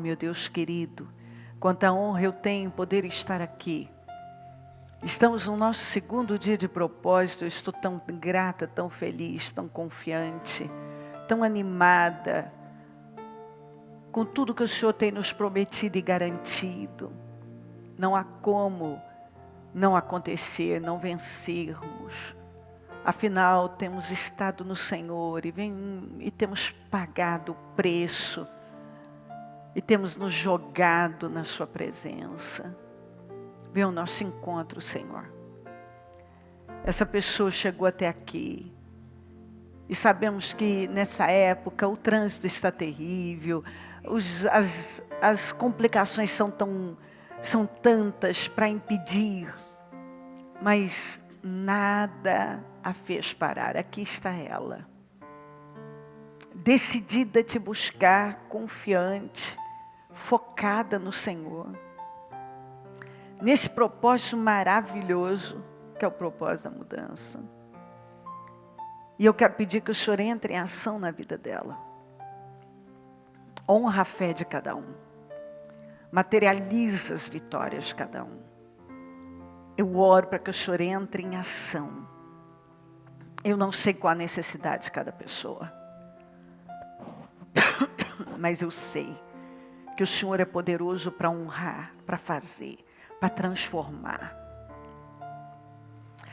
meu Deus querido. Quanta honra eu tenho em poder estar aqui. Estamos no nosso segundo dia de propósito. Eu estou tão grata, tão feliz, tão confiante, tão animada com tudo que o Senhor tem nos prometido e garantido. Não há como não acontecer, não vencermos. Afinal, temos estado no Senhor e temos pagado o preço. E temos nos jogado na sua presença. Vem o nosso encontro, Senhor. Essa pessoa chegou até aqui. E sabemos que nessa época o trânsito está terrível. As complicações são tantas para impedir. Mas nada a fez parar. Aqui está ela. Decidida a te buscar, confiante, focada no Senhor. Nesse propósito maravilhoso, que é o propósito da mudança. E eu quero pedir que o Senhor entre em ação na vida dela. Honra a fé de cada um. Materializa as vitórias de cada um. Eu oro para que o Senhor entre em ação. Eu não sei qual a necessidade de cada pessoa. Mas eu sei que o Senhor é poderoso para honrar, para fazer, para transformar.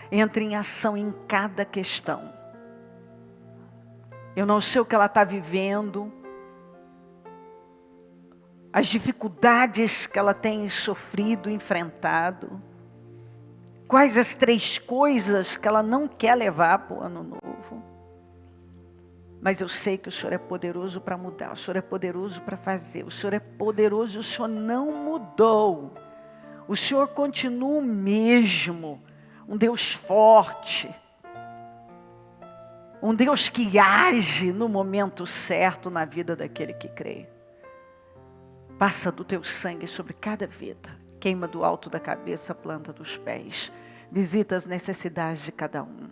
Entre em ação em cada questão. Eu não sei o que ela está vivendo, as dificuldades que ela tem sofrido, enfrentado, quais as 3 coisas que ela não quer levar para o ano novo. Mas eu sei que o Senhor é poderoso para mudar, o Senhor é poderoso para fazer, o Senhor é poderoso, o Senhor não mudou. O Senhor continua o mesmo, um Deus forte, um Deus que age no momento certo na vida daquele que crê. Passa do teu sangue sobre cada vida, queima do alto da cabeça a planta dos pés, visita as necessidades de cada um.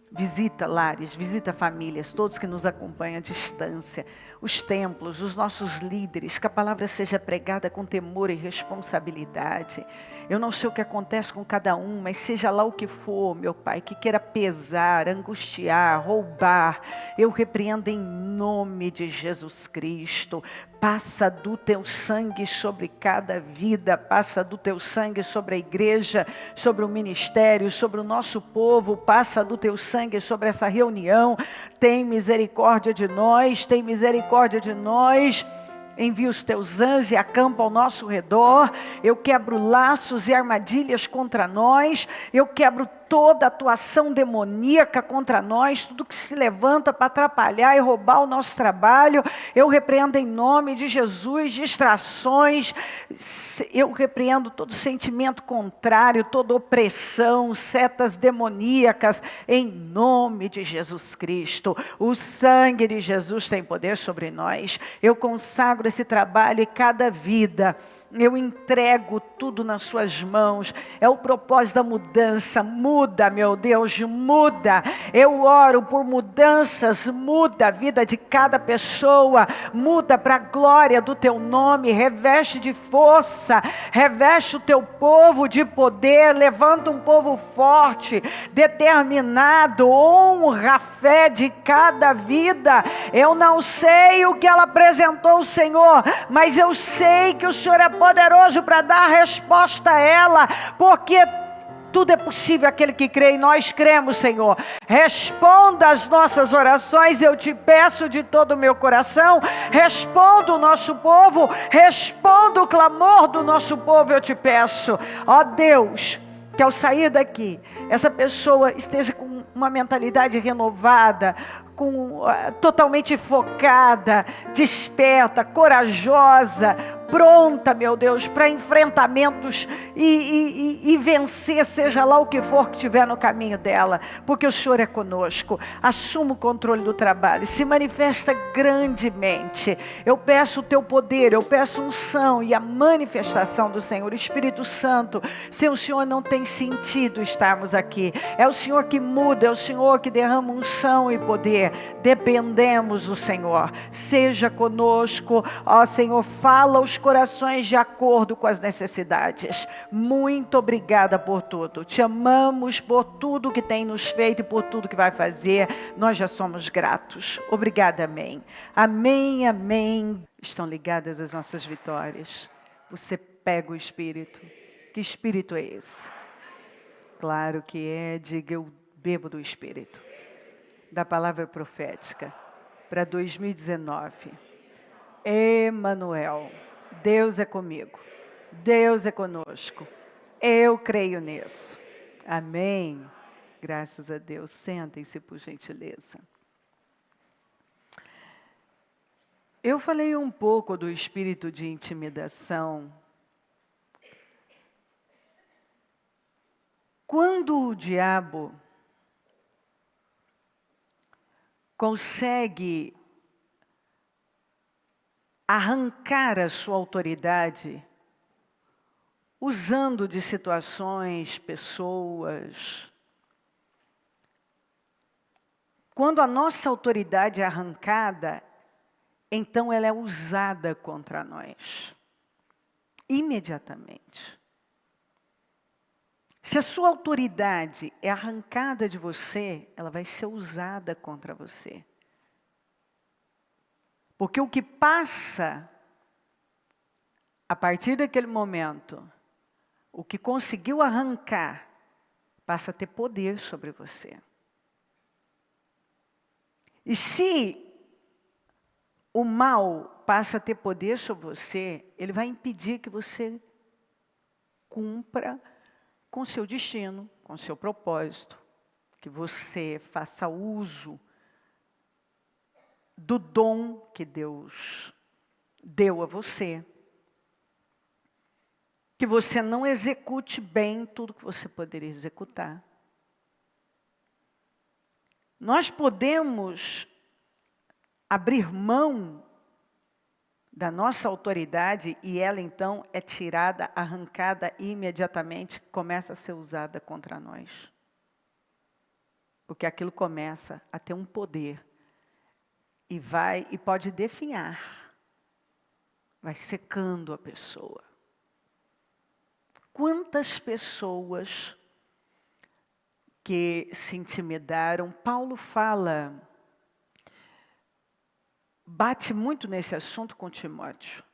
Visita lares, visita famílias, todos que nos acompanham à distância, os templos, os nossos líderes, que a palavra seja pregada com temor e responsabilidade. Eu não sei o que acontece com cada um, mas seja lá o que for, meu Pai, que queira pesar, angustiar, roubar, eu repreendo em nome de Jesus Cristo. Passa do teu sangue sobre cada vida, passa do teu sangue sobre a igreja, sobre o ministério, sobre o nosso povo, passa do teu sangue sobre essa reunião. Tem misericórdia de nós, tem misericórdia de nós. Envia os teus anjos e acampa ao nosso redor. Eu quebro laços e armadilhas contra nós. Eu quebro toda atuação demoníaca contra nós. Tudo que se levanta para atrapalhar e roubar o nosso trabalho. Eu repreendo em nome de Jesus distrações. Eu repreendo todo sentimento contrário, toda opressão, setas demoníacas. Em nome de Jesus Cristo. O sangue de Jesus tem poder sobre nós. Eu consagro esse trabalho e cada vida. Eu entrego tudo nas suas mãos. É o propósito da mudança. Muda, meu Deus, muda. Eu oro por mudanças. Muda a vida de cada pessoa. Muda para a glória do teu nome. Reveste de força. Reveste o teu povo de poder. Levanta um povo forte, determinado. Honra a fé de cada vida. Eu não sei o que ela apresentou o Senhor, mas eu sei que o Senhor é poderoso para dar a resposta a ela, porque tudo é possível aquele que crê, e nós cremos, Senhor. Responda as nossas orações, eu te peço de todo o meu coração. Responda o nosso povo, responda o clamor do nosso povo, eu te peço. Ó Deus, que ao sair daqui, essa pessoa esteja com uma mentalidade renovada, totalmente focada, desperta, corajosa, pronta, meu Deus, para enfrentamentos e vencer, seja lá o que for que tiver no caminho dela, porque o Senhor é conosco. Assuma o controle do trabalho, se manifesta grandemente. Eu peço o teu poder, eu peço unção e a manifestação do Senhor. Espírito Santo, sem o Senhor não tem sentido estarmos aqui. É o Senhor que muda, é o Senhor que derrama unção e poder. você, dependemos do Senhor. Seja conosco, ó Senhor, fala os corações de acordo com as necessidades. Muito obrigada por tudo. Te amamos por tudo que tem nos feito e por tudo que vai fazer. Nós já somos gratos. Obrigada, amém. Amém, amém. Estão ligadas as nossas vitórias. Você pega o Espírito. Que Espírito é esse? Claro que é, diga, eu bebo do Espírito. Da palavra profética para 2019. Emanuel, Deus é comigo. Deus é conosco. Eu creio nisso. Amém. Graças a Deus. Sentem-se, por gentileza. Eu falei um pouco do espírito de intimidação. Quando o diabo consegue arrancar a sua autoridade, usando de situações, pessoas. Quando a nossa autoridade é arrancada, então ela é usada contra nós. Imediatamente. Se a sua autoridade é arrancada de você, ela vai ser usada contra você. Porque o que passa, a partir daquele momento, o que conseguiu arrancar, passa a ter poder sobre você. E se o mal passa a ter poder sobre você, ele vai impedir que você cumpra com seu destino, com seu propósito, que você faça uso do dom que Deus deu a você. Que você não execute bem tudo que você poderia executar. Nós podemos abrir mão da nossa autoridade e ela então é tirada, arrancada e imediatamente começa a ser usada contra nós. Porque aquilo começa a ter um poder e pode definhar, vai secando a pessoa. Quantas pessoas que se intimidaram, Paulo fala, bate muito nesse assunto com Timóteo.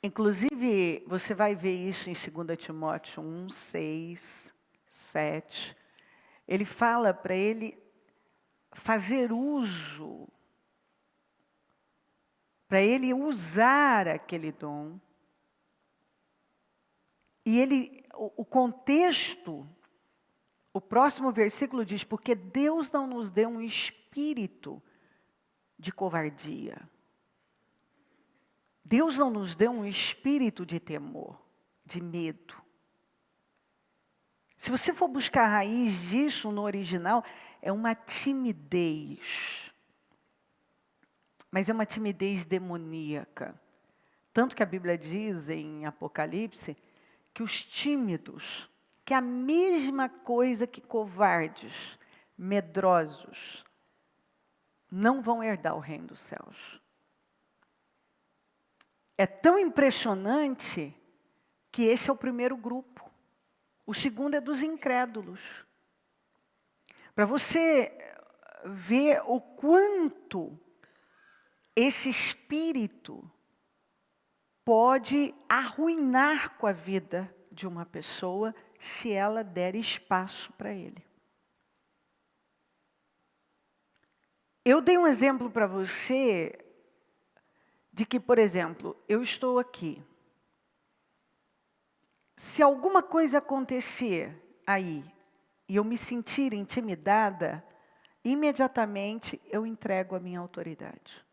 Inclusive, você vai ver isso em 2 Timóteo 1, 6, 7. Ele fala para ele fazer uso, para ele usar aquele dom. E o contexto, o próximo versículo diz, porque Deus não nos deu um espírito de covardia. Deus não nos deu um espírito de temor, de medo. Se você for buscar a raiz disso no original, é uma timidez. Mas é uma timidez demoníaca. Tanto que a Bíblia diz em Apocalipse que os tímidos, que é a mesma coisa que covardes, medrosos, não vão herdar o reino dos céus. É tão impressionante que esse é o primeiro grupo. O segundo é dos incrédulos. Para você ver o quanto esse espírito pode arruinar com a vida de uma pessoa se ela der espaço para ele. Eu dei um exemplo para você de que, por exemplo, eu estou aqui. Se alguma coisa acontecer aí e eu me sentir intimidada, imediatamente eu entrego a minha autoridade.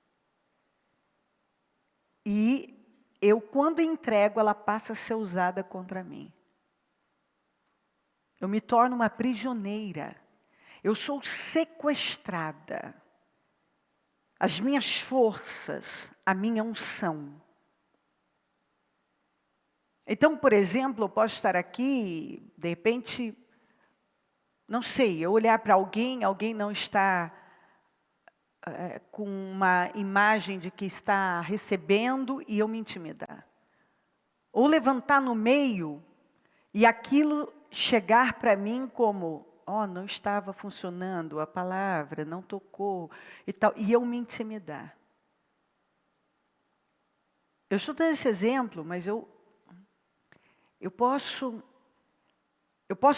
E eu, quando entrego, ela passa a ser usada contra mim. Eu me torno uma prisioneira. Eu sou sequestrada. As minhas forças, a minha unção. Então, por exemplo, eu posso estar aqui, de repente, não sei, eu olhar para alguém não está com uma imagem de que está recebendo e eu me intimidar. Ou levantar no meio e aquilo chegar para mim como, não estava funcionando, a palavra não tocou e tal, e eu me intimidar. Eu estou dando esse exemplo, mas eu posso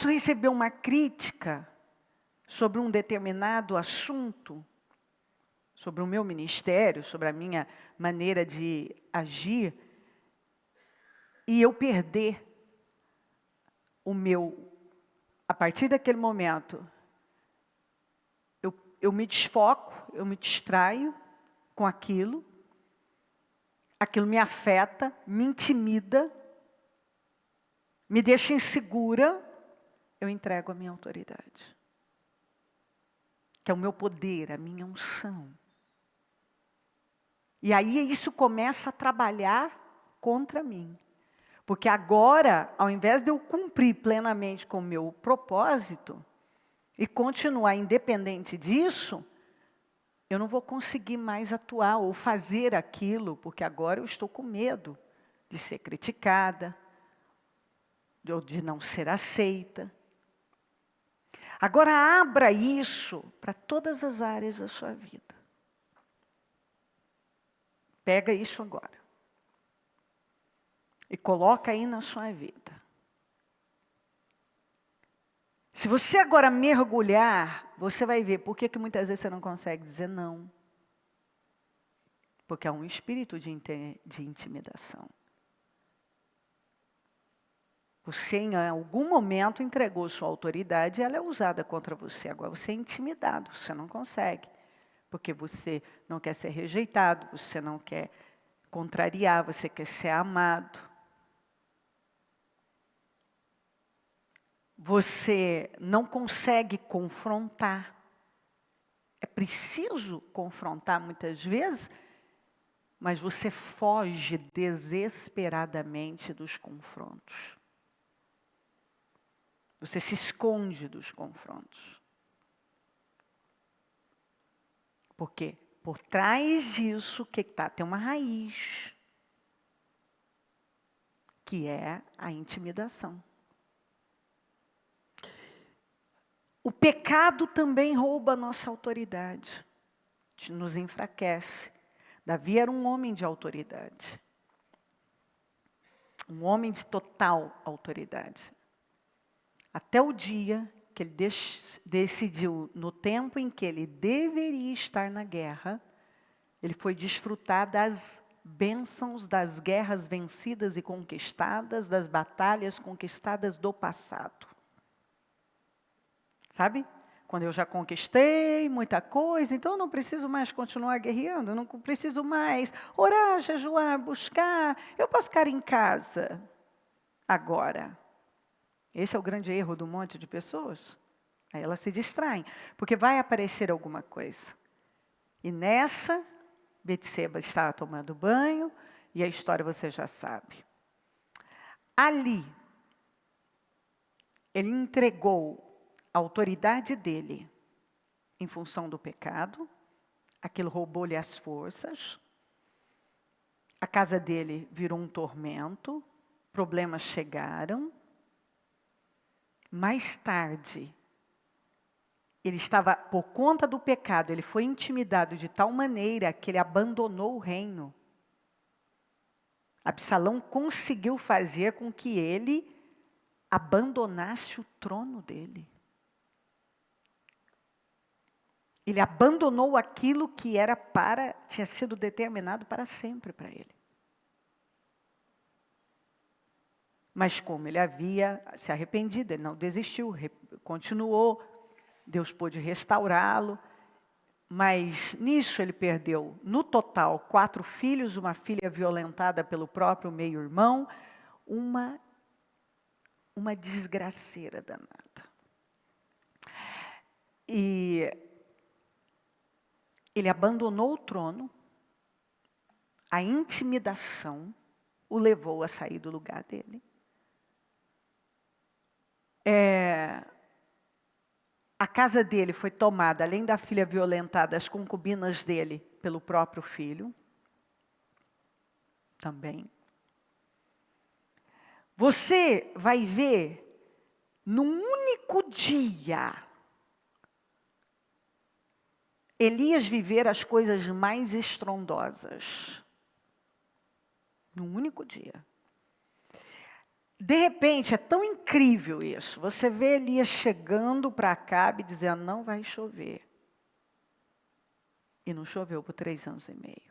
receber uma crítica sobre um determinado assunto, sobre o meu ministério, sobre a minha maneira de agir, e eu perder a partir daquele momento, eu me desfoco, eu me distraio com aquilo me afeta, me intimida, me deixa insegura, eu entrego a minha autoridade. Que é o meu poder, a minha unção. E aí isso começa a trabalhar contra mim. Porque agora, ao invés de eu cumprir plenamente com o meu propósito, e continuar independente disso, eu não vou conseguir mais atuar ou fazer aquilo, porque agora eu estou com medo de ser criticada, ou de não ser aceita. Agora abra isso para todas as áreas da sua vida. Pega isso agora. E coloca aí na sua vida. Se você agora mergulhar, você vai ver por que muitas vezes você não consegue dizer não. Porque há um espírito de intimidação. Você em algum momento entregou sua autoridade e ela é usada contra você. Agora você é intimidado, você não consegue. Porque você não quer ser rejeitado, você não quer contrariar, você quer ser amado. Você não consegue confrontar. É preciso confrontar muitas vezes, mas você foge desesperadamente dos confrontos. Você se esconde dos confrontos. Porque por trás disso, o que está? Tem uma raiz, que é a intimidação. O pecado também rouba a nossa autoridade, nos enfraquece. Davi era um homem de autoridade. Um homem de total autoridade. Até o dia que ele decidiu, no tempo em que ele deveria estar na guerra, ele foi desfrutar das bênçãos das guerras vencidas e conquistadas, das batalhas conquistadas do passado. Sabe? Quando eu já conquistei muita coisa, então eu não preciso mais continuar guerreando, eu não preciso mais orar, jejuar, buscar. Eu posso ficar em casa agora. Esse é o grande erro de um monte de pessoas. Aí elas se distraem, porque vai aparecer alguma coisa. E nessa, Betseba estava tomando banho, e a história você já sabe. Ali, ele entregou a autoridade dele em função do pecado, aquilo roubou-lhe as forças, a casa dele virou um tormento, problemas chegaram. Mais tarde, ele estava, por conta do pecado, ele foi intimidado de tal maneira que ele abandonou o reino. Absalão conseguiu fazer com que ele abandonasse o trono dele. Ele abandonou aquilo que tinha sido determinado para sempre para ele. Mas como ele havia se arrependido, ele não desistiu, continuou, Deus pôde restaurá-lo, mas nisso ele perdeu, no total, 4 filhos, uma filha violentada pelo próprio meio-irmão, uma desgraceira danada. E ele abandonou o trono, a intimidação o levou a sair do lugar dele. A casa dele foi tomada, além da filha violentada, as concubinas dele, pelo próprio filho. Também. Você vai ver, num único dia, Elias viver as coisas mais estrondosas. Num único dia. De repente, é tão incrível isso. Você vê Elias chegando para Acabe dizendo, não vai chover. E não choveu por 3 anos e meio.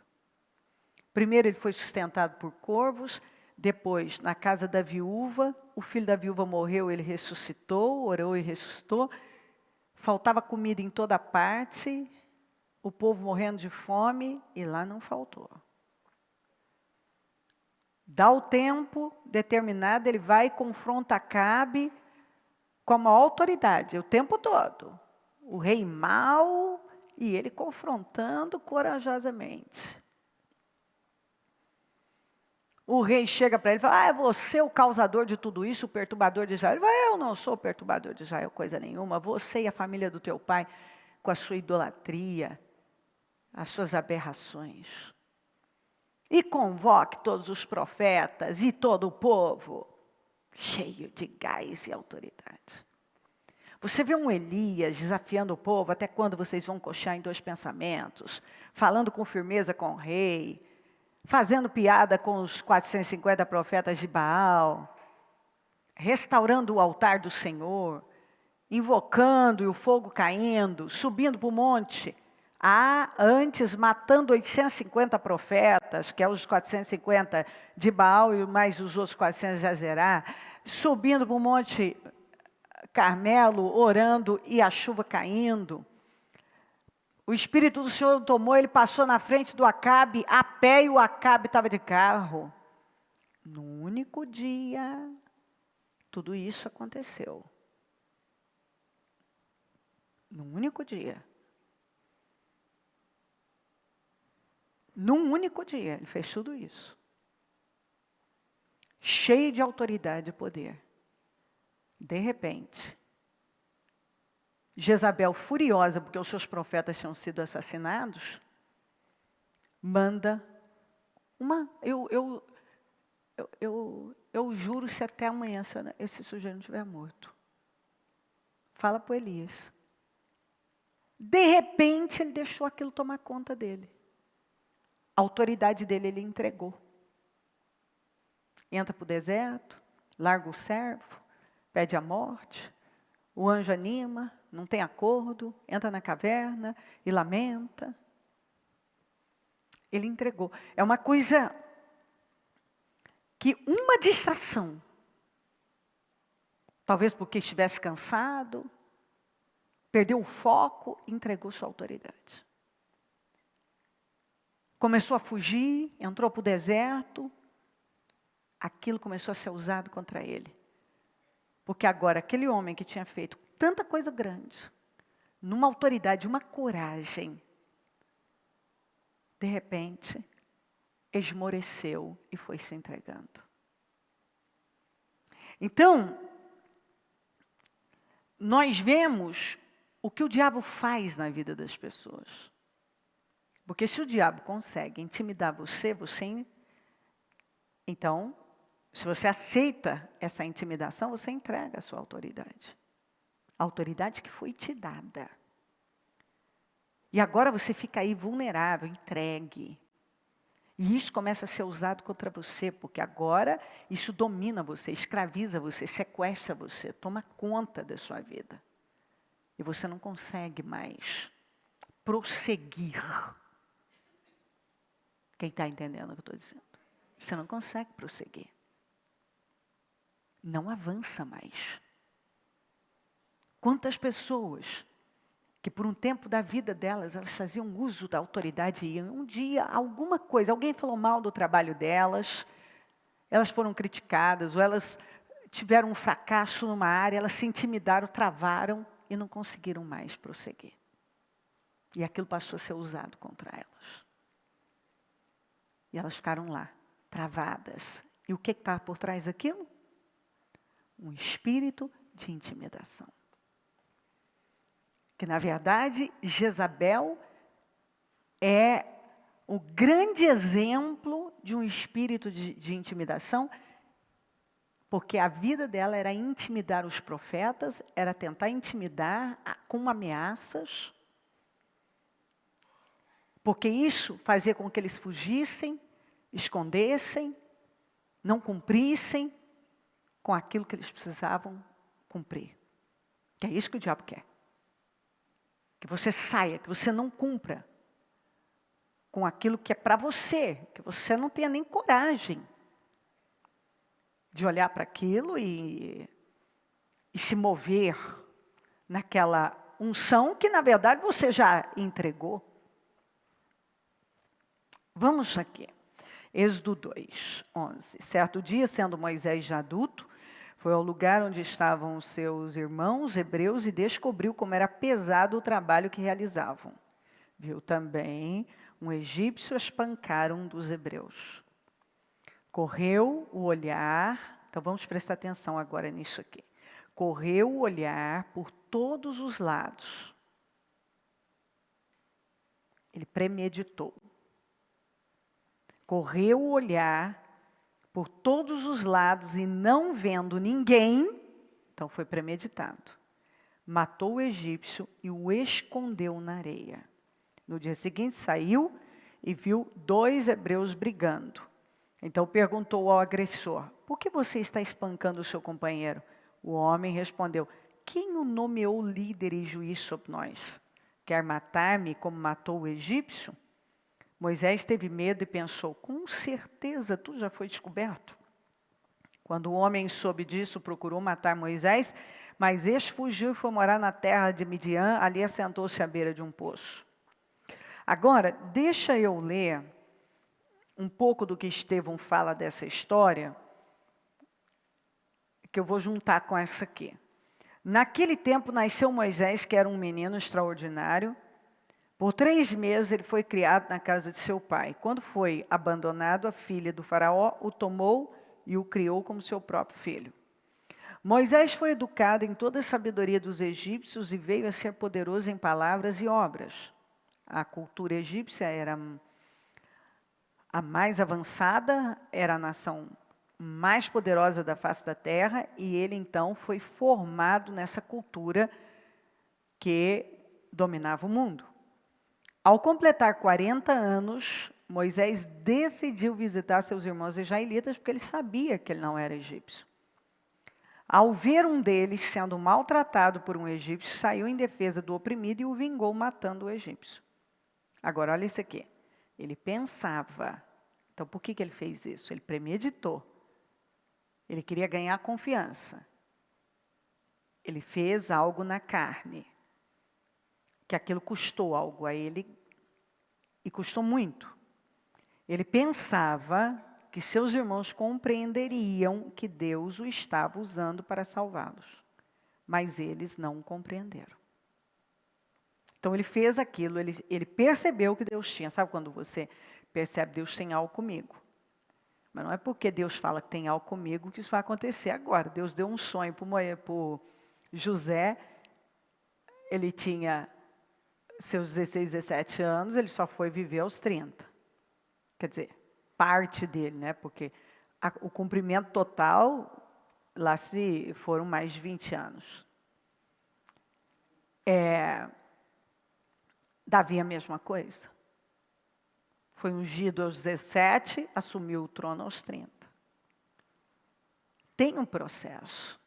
Primeiro ele foi sustentado por corvos, depois na casa da viúva, o filho da viúva morreu, ele ressuscitou, orou e ressuscitou. Faltava comida em toda parte, o povo morrendo de fome, e lá não faltou. Dá o tempo determinado, ele vai e confronta Acabe com a maior autoridade, o tempo todo. O rei mau, e ele confrontando corajosamente. O rei chega para ele e fala, é você o causador de tudo isso, o perturbador de Israel. Ele fala, eu não sou o perturbador de Israel, coisa nenhuma. Você e a família do teu pai, com a sua idolatria, as suas aberrações. E convoque todos os profetas e todo o povo, cheio de gás e autoridade. Você vê um Elias desafiando o povo, até quando vocês vão coxar em 2 pensamentos, falando com firmeza com o rei, fazendo piada com os 450 profetas de Baal, restaurando o altar do Senhor, invocando e o fogo caindo, subindo para o monte. Antes matando 850 profetas, que é os 450 de Baal e mais os outros 400 de Azerá, subindo para o monte Carmelo, orando e a chuva caindo. O Espírito do Senhor tomou, ele passou na frente do Acabe, a pé, e o Acabe estava de carro. No único dia, tudo isso aconteceu. Num único dia. Num único dia, ele fez tudo isso. Cheio de autoridade e poder. De repente, Jezabel, furiosa porque os seus profetas tinham sido assassinados, manda uma... Eu juro, se até amanhã esse sujeito não estiver morto. Fala para o Elias. De repente, ele deixou aquilo tomar conta dele. A autoridade dele, ele entregou. Entra para o deserto, larga o servo, pede a morte. O anjo anima, não tem acordo, entra na caverna e lamenta. Ele entregou. É uma coisa que uma distração, talvez porque estivesse cansado, perdeu o foco, entregou sua autoridade. Começou a fugir, entrou para o deserto, aquilo começou a ser usado contra ele. Porque agora, aquele homem que tinha feito tanta coisa grande, numa autoridade, uma coragem, de repente, esmoreceu e foi se entregando. Então, nós vemos o que o diabo faz na vida das pessoas. Porque se o diabo consegue intimidar você, então, se você aceita essa intimidação, você entrega a sua autoridade. A autoridade que foi te dada. E agora você fica aí vulnerável, entregue. E isso começa a ser usado contra você, porque agora isso domina você, escraviza você, sequestra você, toma conta da sua vida. E você não consegue mais prosseguir. Quem está entendendo o que eu estou dizendo? Você não consegue prosseguir. Não avança mais. Quantas pessoas que por um tempo da vida delas, elas faziam uso da autoridade e um dia, alguma coisa, alguém falou mal do trabalho delas, elas foram criticadas, ou elas tiveram um fracasso numa área, elas se intimidaram, travaram e não conseguiram mais prosseguir. E aquilo passou a ser usado contra elas. E elas ficaram lá, travadas. E o que está por trás daquilo? Um espírito de intimidação. Que, na verdade, Jezabel é o grande exemplo de um espírito de intimidação, porque a vida dela era intimidar os profetas, era tentar intimidar com ameaças, porque isso fazia com que eles fugissem, escondessem, não cumprissem com aquilo que eles precisavam cumprir. Que é isso que o diabo quer. Que você saia, que você não cumpra com aquilo que é para você, que você não tenha nem coragem de olhar para aquilo e se mover naquela unção que, na verdade, você já entregou. Vamos aqui. Êxodo 2, 11. Certo dia, sendo Moisés já adulto, foi ao lugar onde estavam os seus irmãos hebreus e descobriu como era pesado o trabalho que realizavam. Viu também um egípcio espancar um dos hebreus. Correu o olhar, então vamos prestar atenção agora nisso aqui. Correu o olhar por todos os lados. Ele premeditou. Correu o olhar por todos os lados e não vendo ninguém, então foi premeditado. Matou o egípcio e o escondeu na areia. No dia seguinte saiu e viu 2 hebreus brigando. Então perguntou ao agressor: por que você está espancando o seu companheiro? O homem respondeu: quem o nomeou líder e juiz sobre nós? Quer matar-me como matou o egípcio? Moisés teve medo e pensou: com certeza tudo já foi descoberto. Quando o homem soube disso, procurou matar Moisés, mas este fugiu e foi morar na terra de Midian, ali assentou-se à beira de um poço. Agora, deixa eu ler um pouco do que Estevão fala dessa história, que eu vou juntar com essa aqui. Naquele tempo nasceu Moisés, que era um menino extraordinário. Por 3 meses ele foi criado na casa de seu pai. Quando foi abandonado, a filha do faraó o tomou e o criou como seu próprio filho. Moisés foi educado em toda a sabedoria dos egípcios e veio a ser poderoso em palavras e obras. A cultura egípcia era a mais avançada, era a nação mais poderosa da face da terra, e ele então foi formado nessa cultura que dominava o mundo. Ao completar 40 anos, Moisés decidiu visitar seus irmãos israelitas, porque ele sabia que ele não era egípcio. Ao ver um deles sendo maltratado por um egípcio, saiu em defesa do oprimido e o vingou matando o egípcio. Agora, olha isso aqui. Ele pensava. Então, por que ele fez isso? Ele premeditou. Ele queria ganhar confiança. Ele fez algo na carne. Que aquilo custou algo a ele, e custou muito. Ele pensava que seus irmãos compreenderiam que Deus o estava usando para salvá-los. Mas eles não compreenderam. Então ele fez aquilo, ele percebeu que Deus tinha. Sabe quando você percebe, Deus tem algo comigo? Mas não é porque Deus fala que tem algo comigo que isso vai acontecer agora. Deus deu um sonho para José, ele tinha seus 16, 17 anos, ele só foi viver aos 30. Quer dizer, parte dele, né? Porque o cumprimento total, lá se foram mais de 20 anos. Davi a mesma coisa. Foi ungido aos 17, assumiu o trono aos 30. Tem um processo.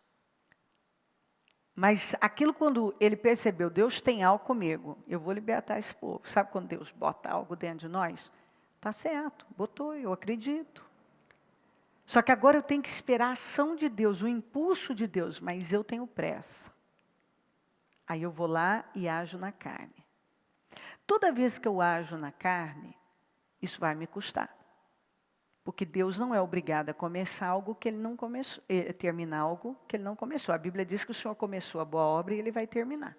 Mas aquilo, quando ele percebeu, Deus tem algo comigo, eu vou libertar esse povo. Sabe quando Deus bota algo dentro de nós? Está certo, botou, eu acredito. Só que agora eu tenho que esperar a ação de Deus, o impulso de Deus, mas eu tenho pressa. Aí eu vou lá e ajo na carne. Toda vez que eu ajo na carne, isso vai me custar. Porque Deus não é obrigado a começar algo que Ele não começou, terminar algo que Ele não começou. A Bíblia diz que o Senhor começou a boa obra e Ele vai terminar.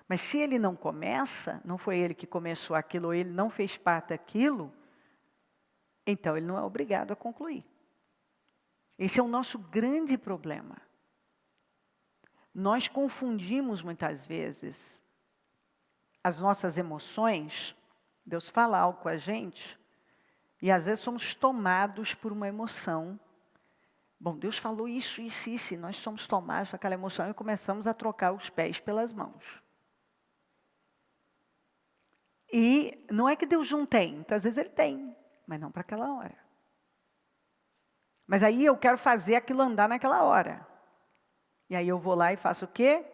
Mas se Ele não começa, não foi Ele que começou aquilo, ou Ele não fez parte daquilo, então Ele não é obrigado a concluir. Esse é o nosso grande problema. nós confundimos muitas vezes as nossas emoções. Deus fala algo com a gente, e às vezes somos tomados por uma emoção. Bom, Deus falou isso, e nós somos tomados por aquela emoção e começamos a trocar os pés pelas mãos. E não é que Deus não tem, muitas vezes Ele tem, mas não para aquela hora. Mas aí eu quero fazer aquilo andar naquela hora. E aí eu vou lá e faço o quê?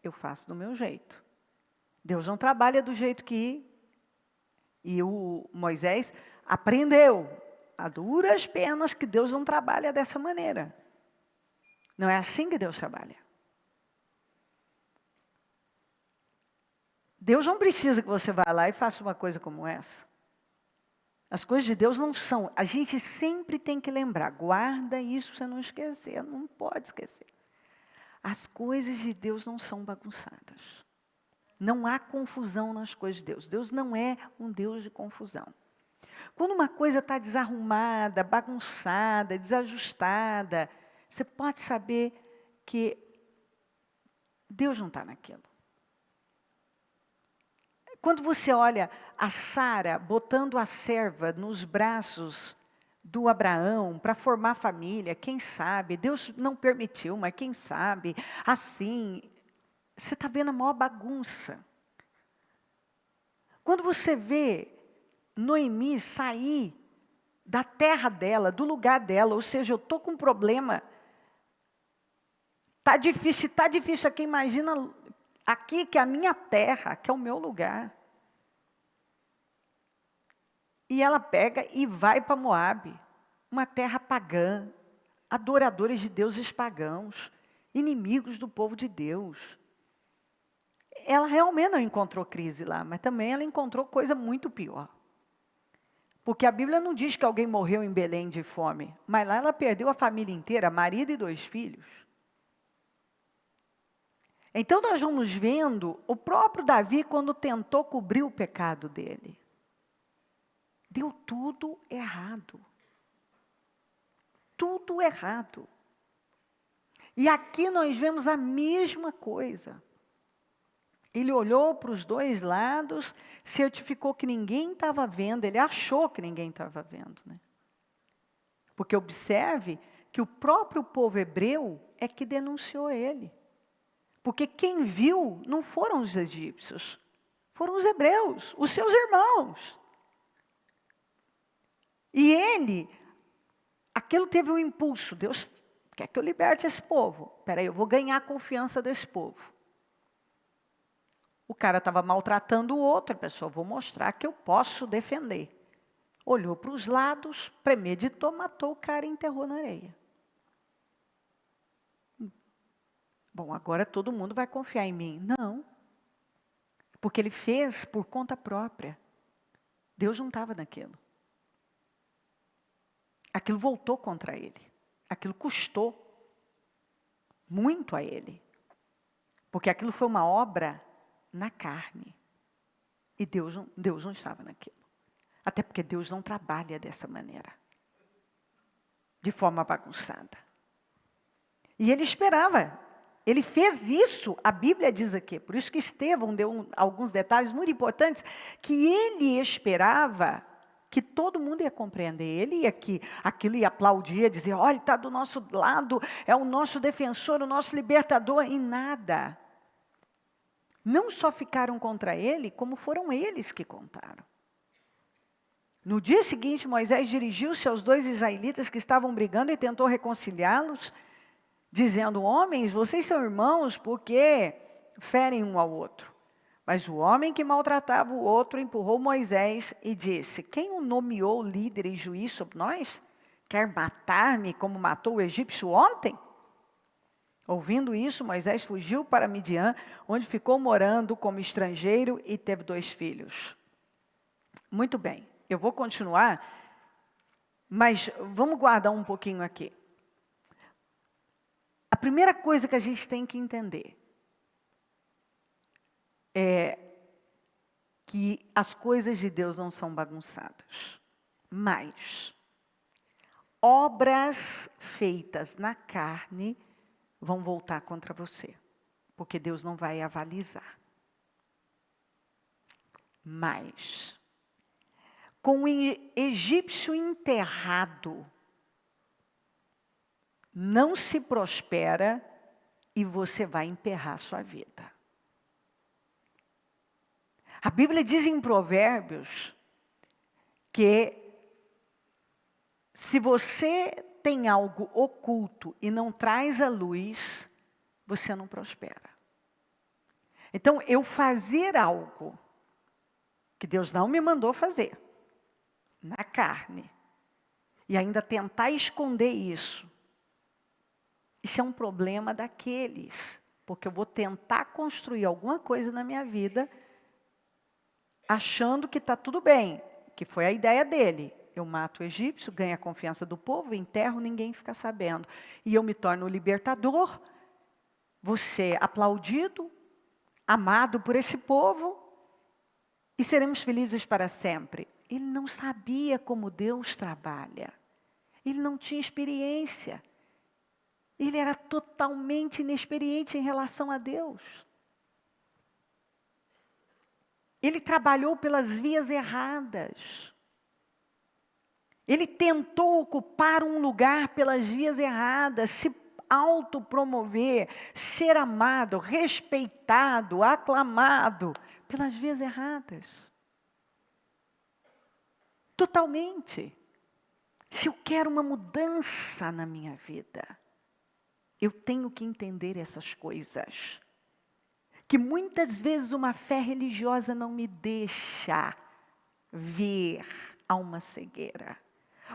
Eu faço do meu jeito. Deus não trabalha do jeito que... E o Moisés aprendeu a duras penas que Deus não trabalha dessa maneira. Não é assim que Deus trabalha. Deus não precisa que você vá lá e faça uma coisa como essa. As coisas de Deus não são. A gente sempre tem que lembrar. Guarda isso para você não esquecer. Não pode esquecer. As coisas de Deus não são bagunçadas. Não há confusão nas coisas de Deus. Deus não é um Deus de confusão. Quando uma coisa está desarrumada, bagunçada, desajustada, você pode saber que Deus não está naquilo. Quando você olha a Sara botando a serva nos braços do Abraão para formar família, quem sabe, Deus não permitiu, mas quem sabe, assim, você está vendo a maior bagunça. Quando você vê Noemi sair da terra dela, do lugar dela, ou seja, eu estou com um problema, está difícil aqui, imagina aqui que é a minha terra, que é o meu lugar. E ela pega e vai para Moabe, uma terra pagã, adoradores de deuses pagãos, inimigos do povo de Deus. Ela realmente não encontrou crise lá, mas também ela encontrou coisa muito pior. Porque a Bíblia não diz que alguém morreu em Belém de fome, mas lá ela perdeu a família inteira, marido e 2 filhos. Então nós vamos vendo o próprio Davi quando tentou cobrir o pecado dele. Deu tudo errado. Tudo errado. E aqui nós vemos a mesma coisa. Ele olhou para os 2 lados, certificou que ninguém estava vendo, ele achou que ninguém estava vendo, né? Porque observe que o próprio povo hebreu é que denunciou ele. Porque quem viu não foram os egípcios, foram os hebreus, os seus irmãos. E ele, aquilo teve um impulso, Deus quer que eu liberte esse povo. Espera aí, eu vou ganhar a confiança desse povo. O cara estava maltratando o outro, a pessoa, vou mostrar que eu posso defender. Olhou para os lados, premeditou, matou o cara e enterrou na areia. Bom, agora todo mundo vai confiar em mim. Não. Porque ele fez por conta própria. Deus não estava naquilo. Aquilo voltou contra ele. Aquilo custou muito a ele. Porque aquilo foi uma obra na carne. E Deus não estava naquilo. Até porque Deus não trabalha dessa maneira. De forma bagunçada. E ele esperava. Ele fez isso, a Bíblia diz aqui. Por isso que Estevão deu alguns detalhes muito importantes. Que ele esperava que todo mundo ia compreender. Ele ia que aquilo ia aplaudir, ia dizer, olha, está do nosso lado, é o nosso defensor, o nosso libertador. E nada. Não só ficaram contra ele, como foram eles que contaram. No dia seguinte, Moisés dirigiu-se aos 2 israelitas que estavam brigando e tentou reconciliá-los, dizendo, homens, vocês são irmãos porque ferem um ao outro. Mas o homem que maltratava o outro empurrou Moisés e disse, quem o nomeou líder e juiz sobre nós? Quer matar-me como matou o egípcio ontem? Ouvindo isso, Moisés fugiu para Midian, onde ficou morando como estrangeiro e teve 2 filhos. Muito bem, eu vou continuar, mas vamos guardar um pouquinho aqui. A primeira coisa que a gente tem que entender é que as coisas de Deus não são bagunçadas, mas obras feitas na carne vão voltar contra você. porque Deus não vai avalizar. Mas, com o egípcio enterrado, não se prospera e você vai emperrar sua vida. A Bíblia diz em Provérbios que se você tem algo oculto e não traz à luz, você não prospera. Então, eu fazer algo que Deus não me mandou fazer, na carne, e ainda tentar esconder isso é um problema daqueles, porque eu vou tentar construir alguma coisa na minha vida, achando que está tudo bem, que foi a ideia dele. Eu mato o egípcio, ganho a confiança do povo, enterro, ninguém fica sabendo. E eu me torno o libertador, vou ser aplaudido, amado por esse povo, e seremos felizes para sempre. Ele não sabia como Deus trabalha. Ele não tinha experiência. Ele era totalmente inexperiente em relação a Deus. Ele trabalhou pelas vias erradas. Ele tentou ocupar um lugar pelas vias erradas, se autopromover, ser amado, respeitado, aclamado pelas vias erradas. Totalmente. Se eu quero uma mudança na minha vida, eu tenho que entender essas coisas. Que muitas vezes uma fé religiosa não me deixa ver a uma cegueira.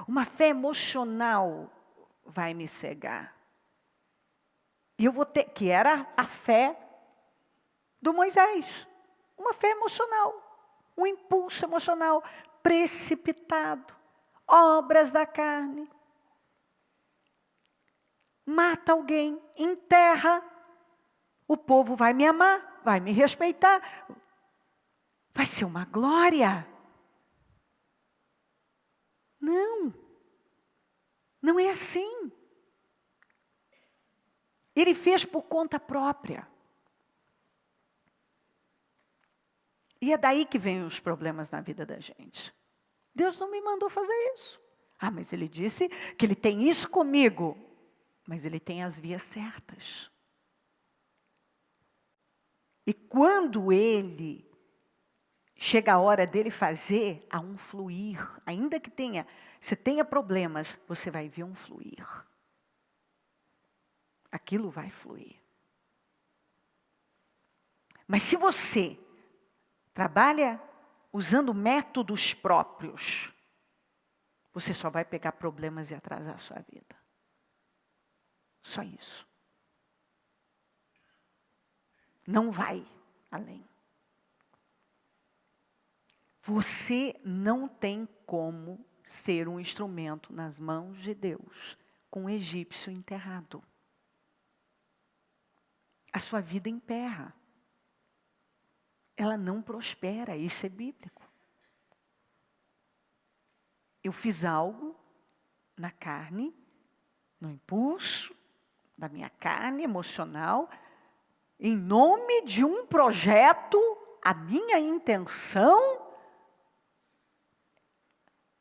Uma fé emocional vai me cegar. E eu vou ter, que era a fé do Moisés. Uma fé emocional. Um impulso emocional precipitado. Obras da carne. Mata alguém, enterra. O povo vai me amar, vai me respeitar. Vai ser uma glória. Não. Não é assim. Ele fez por conta própria. E é daí que vem os problemas na vida da gente. Deus não me mandou fazer isso. Ah, mas Ele disse que Ele tem isso comigo. Mas Ele tem as vias certas. E quando Ele chega a hora dele fazer, há um fluir. Ainda que você tenha problemas, você vai ver um fluir. Aquilo vai fluir. Mas se você trabalha usando métodos próprios, você só vai pegar problemas e atrasar a sua vida. Só isso. Não vai além. Você não tem como ser um instrumento nas mãos de Deus com um egípcio enterrado. A sua vida emperra. Ela não prospera, isso é bíblico. Eu fiz algo na carne, no impulso da minha carne emocional, em nome de um projeto, a minha intenção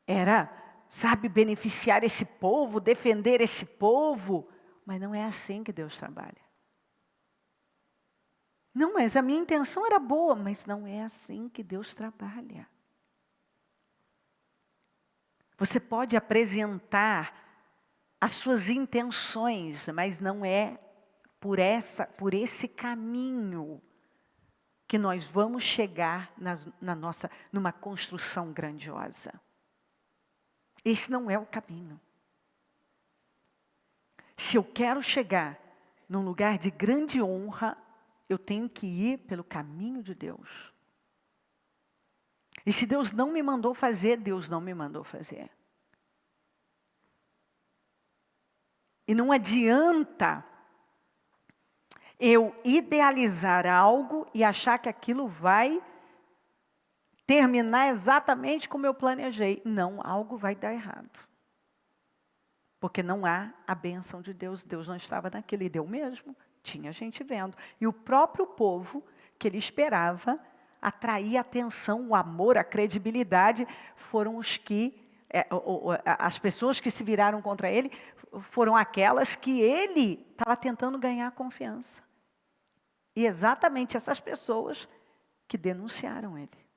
era, beneficiar esse povo, defender esse povo, mas não é assim que Deus trabalha. Não, mas a minha intenção era boa, mas não é assim que Deus trabalha. Você pode apresentar as suas intenções, mas não é por esse caminho que nós vamos chegar numa construção grandiosa. Esse não é o caminho. Se eu quero chegar num lugar de grande honra, eu tenho que ir pelo caminho de Deus. E se Deus não me mandou fazer, Deus não me mandou fazer. E não adianta eu idealizar algo e achar que aquilo vai terminar exatamente como eu planejei. Não, algo vai dar errado. Porque não há a bênção de Deus. Deus não estava naquilo e deu mesmo. Tinha gente vendo. E o próprio povo que ele esperava atrair a atenção, o amor, a credibilidade, foram os que, as pessoas que se viraram contra ele, foram aquelas que ele estava tentando ganhar confiança. E exatamente essas pessoas que denunciaram ele.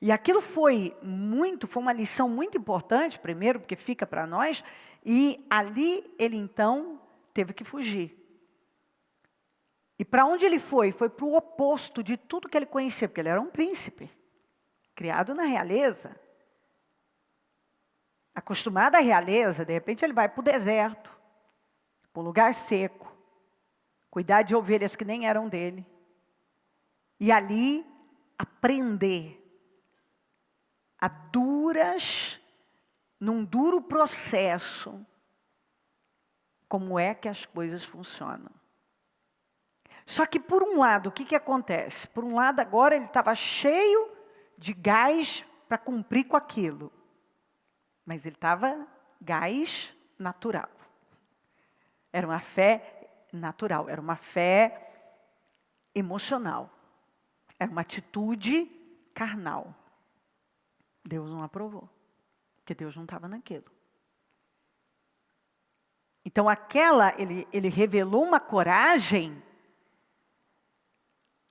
E aquilo foi uma lição muito importante, primeiro, porque fica para nós, e ali ele então teve que fugir. E para onde ele foi? Foi para o oposto de tudo que ele conhecia, porque ele era um príncipe, criado na realeza. Acostumado à realeza, de repente ele vai para o deserto, para um lugar seco, cuidar de ovelhas que nem eram dele. E ali aprender num duro processo, como é que as coisas funcionam. Só que por um lado, o que acontece? Por um lado, agora ele estava cheio de gás para cumprir com aquilo. Mas ele estava gás natural. Era uma fé natural, era uma fé emocional. Era uma atitude carnal. Deus não aprovou, porque Deus não estava naquilo. Então ele revelou uma coragem,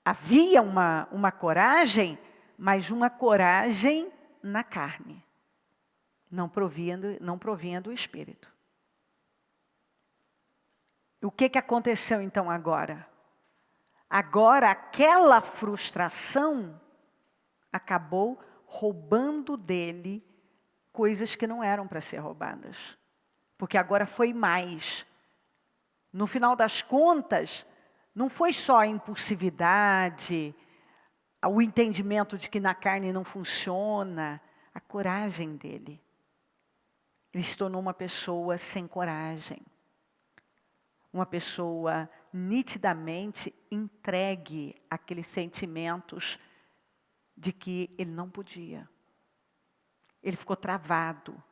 havia uma coragem, mas uma coragem na carne, não provinha do Espírito. O que aconteceu então agora? Agora aquela frustração acabou roubando dele coisas que não eram para ser roubadas. Porque agora foi mais. No final das contas, não foi só a impulsividade, o entendimento de que na carne não funciona, a coragem dele. Ele se tornou uma pessoa sem coragem. Uma pessoa nitidamente entregue àqueles sentimentos de que ele não podia. Ele ficou travado.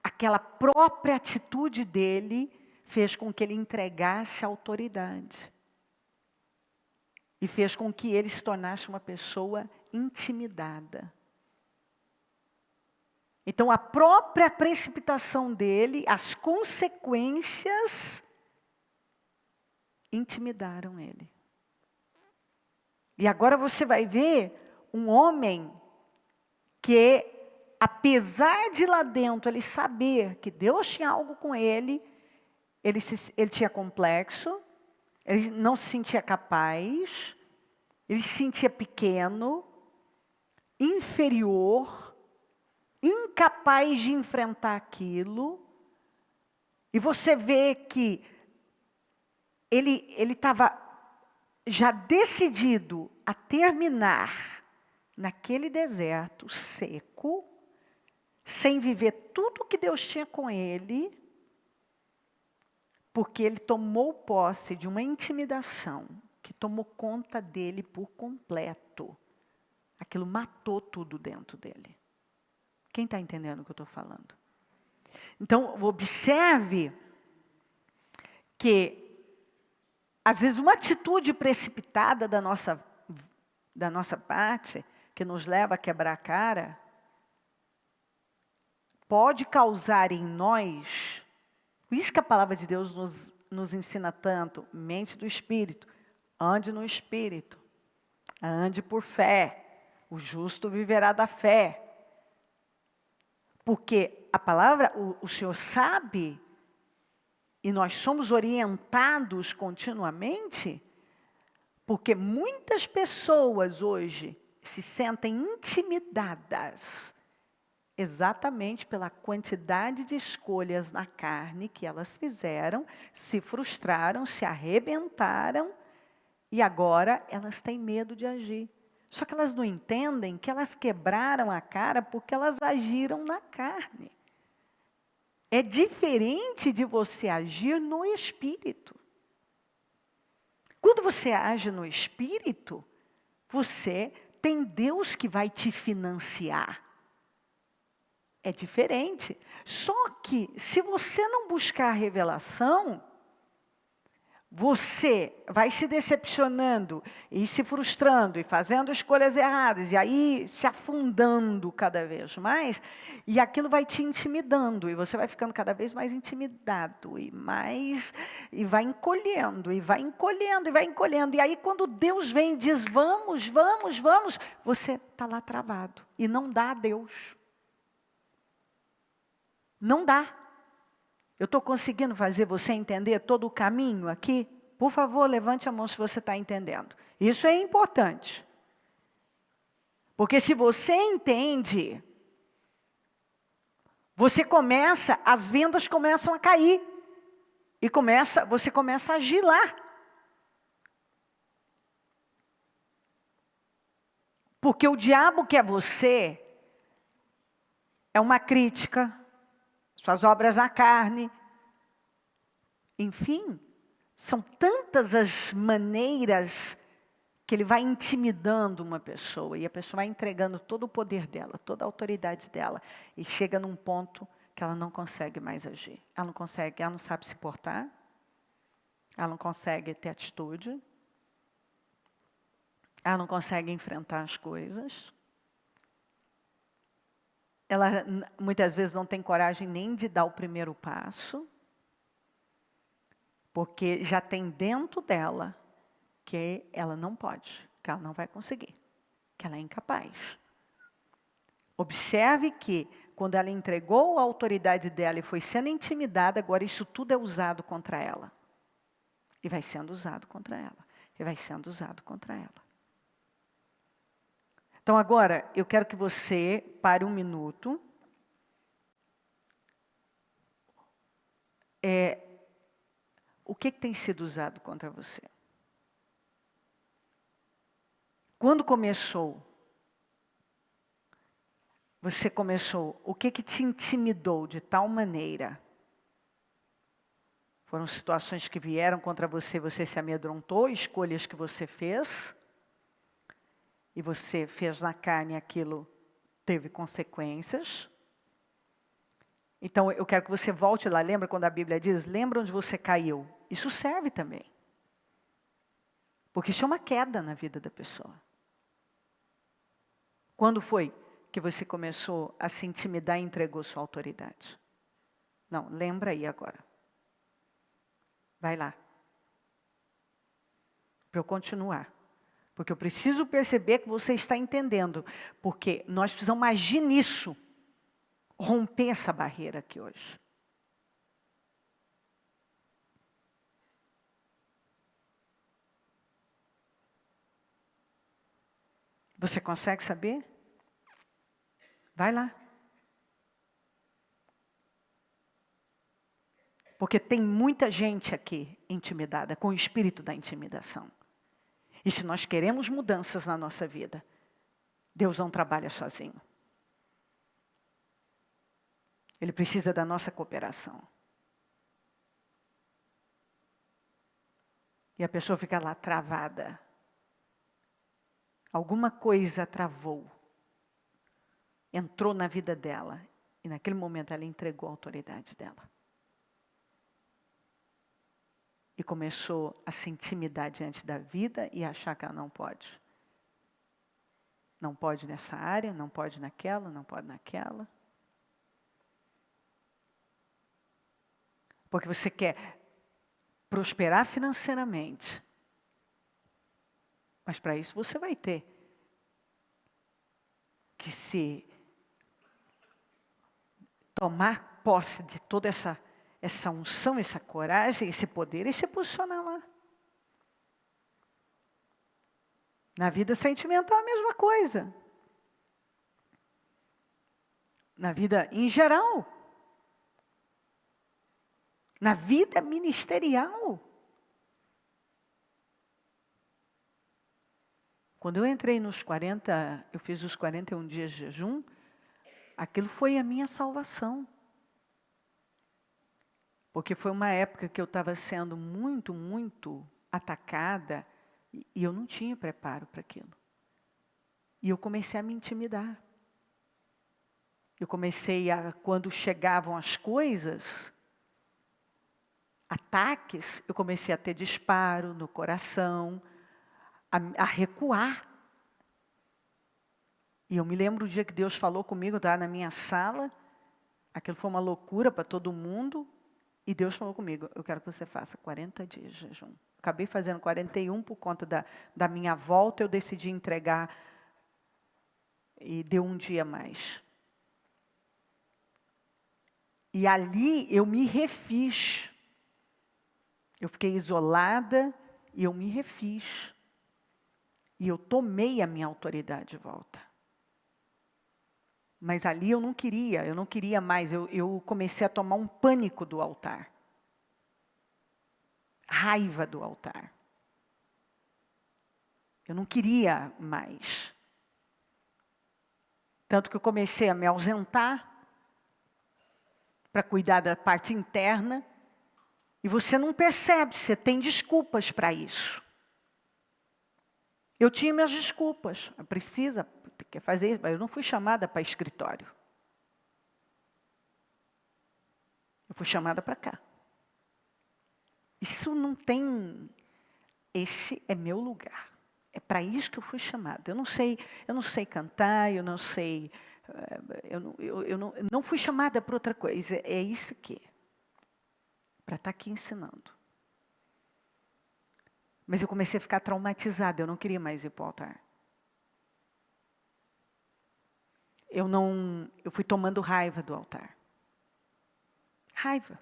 Aquela própria atitude dele fez com que ele entregasse a autoridade. E fez com que ele se tornasse uma pessoa intimidada. Então a própria precipitação dele, as consequências, intimidaram ele. E agora você vai ver um homem que, apesar de lá dentro ele saber que Deus tinha algo com ele, ele tinha complexo, ele não se sentia capaz, ele se sentia pequeno, inferior, incapaz de enfrentar aquilo. E você vê que ele estava já decidido a terminar naquele deserto seco, sem viver tudo o que Deus tinha com ele, porque ele tomou posse de uma intimidação que tomou conta dele por completo. Aquilo matou tudo dentro dele. Quem está entendendo o que eu estou falando? Então, observe que às vezes uma atitude precipitada da nossa parte, que nos leva a quebrar a cara, pode causar em nós, por isso que a palavra de Deus nos ensina tanto, mente do Espírito, ande no Espírito, ande por fé, o justo viverá da fé. Porque a palavra, o Senhor sabe, e nós somos orientados continuamente, porque muitas pessoas hoje se sentem intimidadas exatamente pela quantidade de escolhas na carne que elas fizeram, se frustraram, se arrebentaram, e agora elas têm medo de agir. Só que elas não entendem que elas quebraram a cara porque elas agiram na carne. É diferente de você agir no Espírito. Quando você age no Espírito, você tem Deus que vai te financiar. É diferente. Só que, se você não buscar a revelação, você vai se decepcionando e se frustrando e fazendo escolhas erradas e aí se afundando cada vez mais e aquilo vai te intimidando e você vai ficando cada vez mais intimidado e vai encolhendo e vai encolhendo e vai encolhendo e aí quando Deus vem e diz vamos, vamos, vamos, você está lá travado e não dá a Deus. Não dá. Eu estou conseguindo fazer você entender todo o caminho aqui? Por favor, levante a mão se você está entendendo. Isso é importante. Porque se você entende, as vendas começam a cair. E você começa a agir lá. Porque o diabo quer você, é uma crítica, suas obras na carne, enfim, são tantas as maneiras que ele vai intimidando uma pessoa e a pessoa vai entregando todo o poder dela, toda a autoridade dela e chega num ponto que ela não consegue mais agir. Ela não sabe se portar, ela não consegue ter atitude, ela não consegue enfrentar as coisas. Ela muitas vezes não tem coragem nem de dar o primeiro passo. Porque já tem dentro dela que ela não pode, que ela não vai conseguir, que ela é incapaz. Observe que quando ela entregou a autoridade dela e foi sendo intimidada, agora isso tudo é usado contra ela. E vai sendo usado contra ela. E vai sendo usado contra ela. Então agora, eu quero que você pare um minuto. O que tem sido usado contra você? Quando você começou, o que te intimidou de tal maneira? Foram situações que vieram contra você, você se amedrontou, escolhas que você fez, e você fez na carne aquilo, teve consequências. Então, eu quero que você volte lá, lembra quando a Bíblia diz, lembra onde você caiu? Isso serve também. Porque isso é uma queda na vida da pessoa. Quando foi que você começou a se intimidar e entregou sua autoridade? Não, lembra aí agora. Vai lá. Para eu continuar. Porque eu preciso perceber que você está entendendo. Porque nós precisamos agir nisso. Romper essa barreira aqui hoje. Você consegue saber? Vai lá. Porque tem muita gente aqui intimidada, com o espírito da intimidação. E se nós queremos mudanças na nossa vida, Deus não trabalha sozinho. Ele precisa da nossa cooperação. E a pessoa fica lá travada. Alguma coisa travou. Entrou na vida dela. E naquele momento ela entregou a autoridade dela. E começou a se intimidar diante da vida e achar que ela não pode. Não pode nessa área, não pode naquela, não pode naquela. Porque você quer prosperar financeiramente. Mas para isso você vai ter que se tomar posse de toda essa unção, essa coragem, esse poder e se posicionar lá. Na vida sentimental é a mesma coisa. Na vida em geral. Na vida ministerial. Quando eu entrei nos 40, eu fiz os 41 dias de jejum, aquilo foi a minha salvação. Porque foi uma época que eu estava sendo muito, muito atacada e eu não tinha preparo para aquilo. E eu comecei a me intimidar. Eu comecei a, quando chegavam as coisas, ataques, eu comecei a ter disparo no coração, a recuar. E eu me lembro o dia que Deus falou comigo, estava na minha sala, aquilo foi uma loucura para todo mundo, e Deus falou comigo, eu quero que você faça 40 dias de jejum. Acabei fazendo 41 por conta da minha volta, eu decidi entregar, e deu um dia a mais. E ali eu me refiz. Eu fiquei isolada e eu me refiz. E eu tomei a minha autoridade de volta. Mas ali eu não queria mais. Eu comecei a tomar um pânico do altar. Raiva do altar. Eu não queria mais. Tanto que eu comecei a me ausentar para cuidar da parte interna. E você não percebe, você tem desculpas para isso. Eu tinha minhas desculpas. Precisa, quer fazer isso, mas eu não fui chamada para escritório. Eu fui chamada para cá. Isso não tem... Esse é meu lugar. É para isso que eu fui chamada. Eu não sei cantar, eu não sei... Eu não fui chamada para outra coisa. É isso aqui. Para estar aqui ensinando. Mas eu comecei a ficar traumatizada, eu não queria mais ir para o altar. Eu fui tomando raiva do altar. Raiva.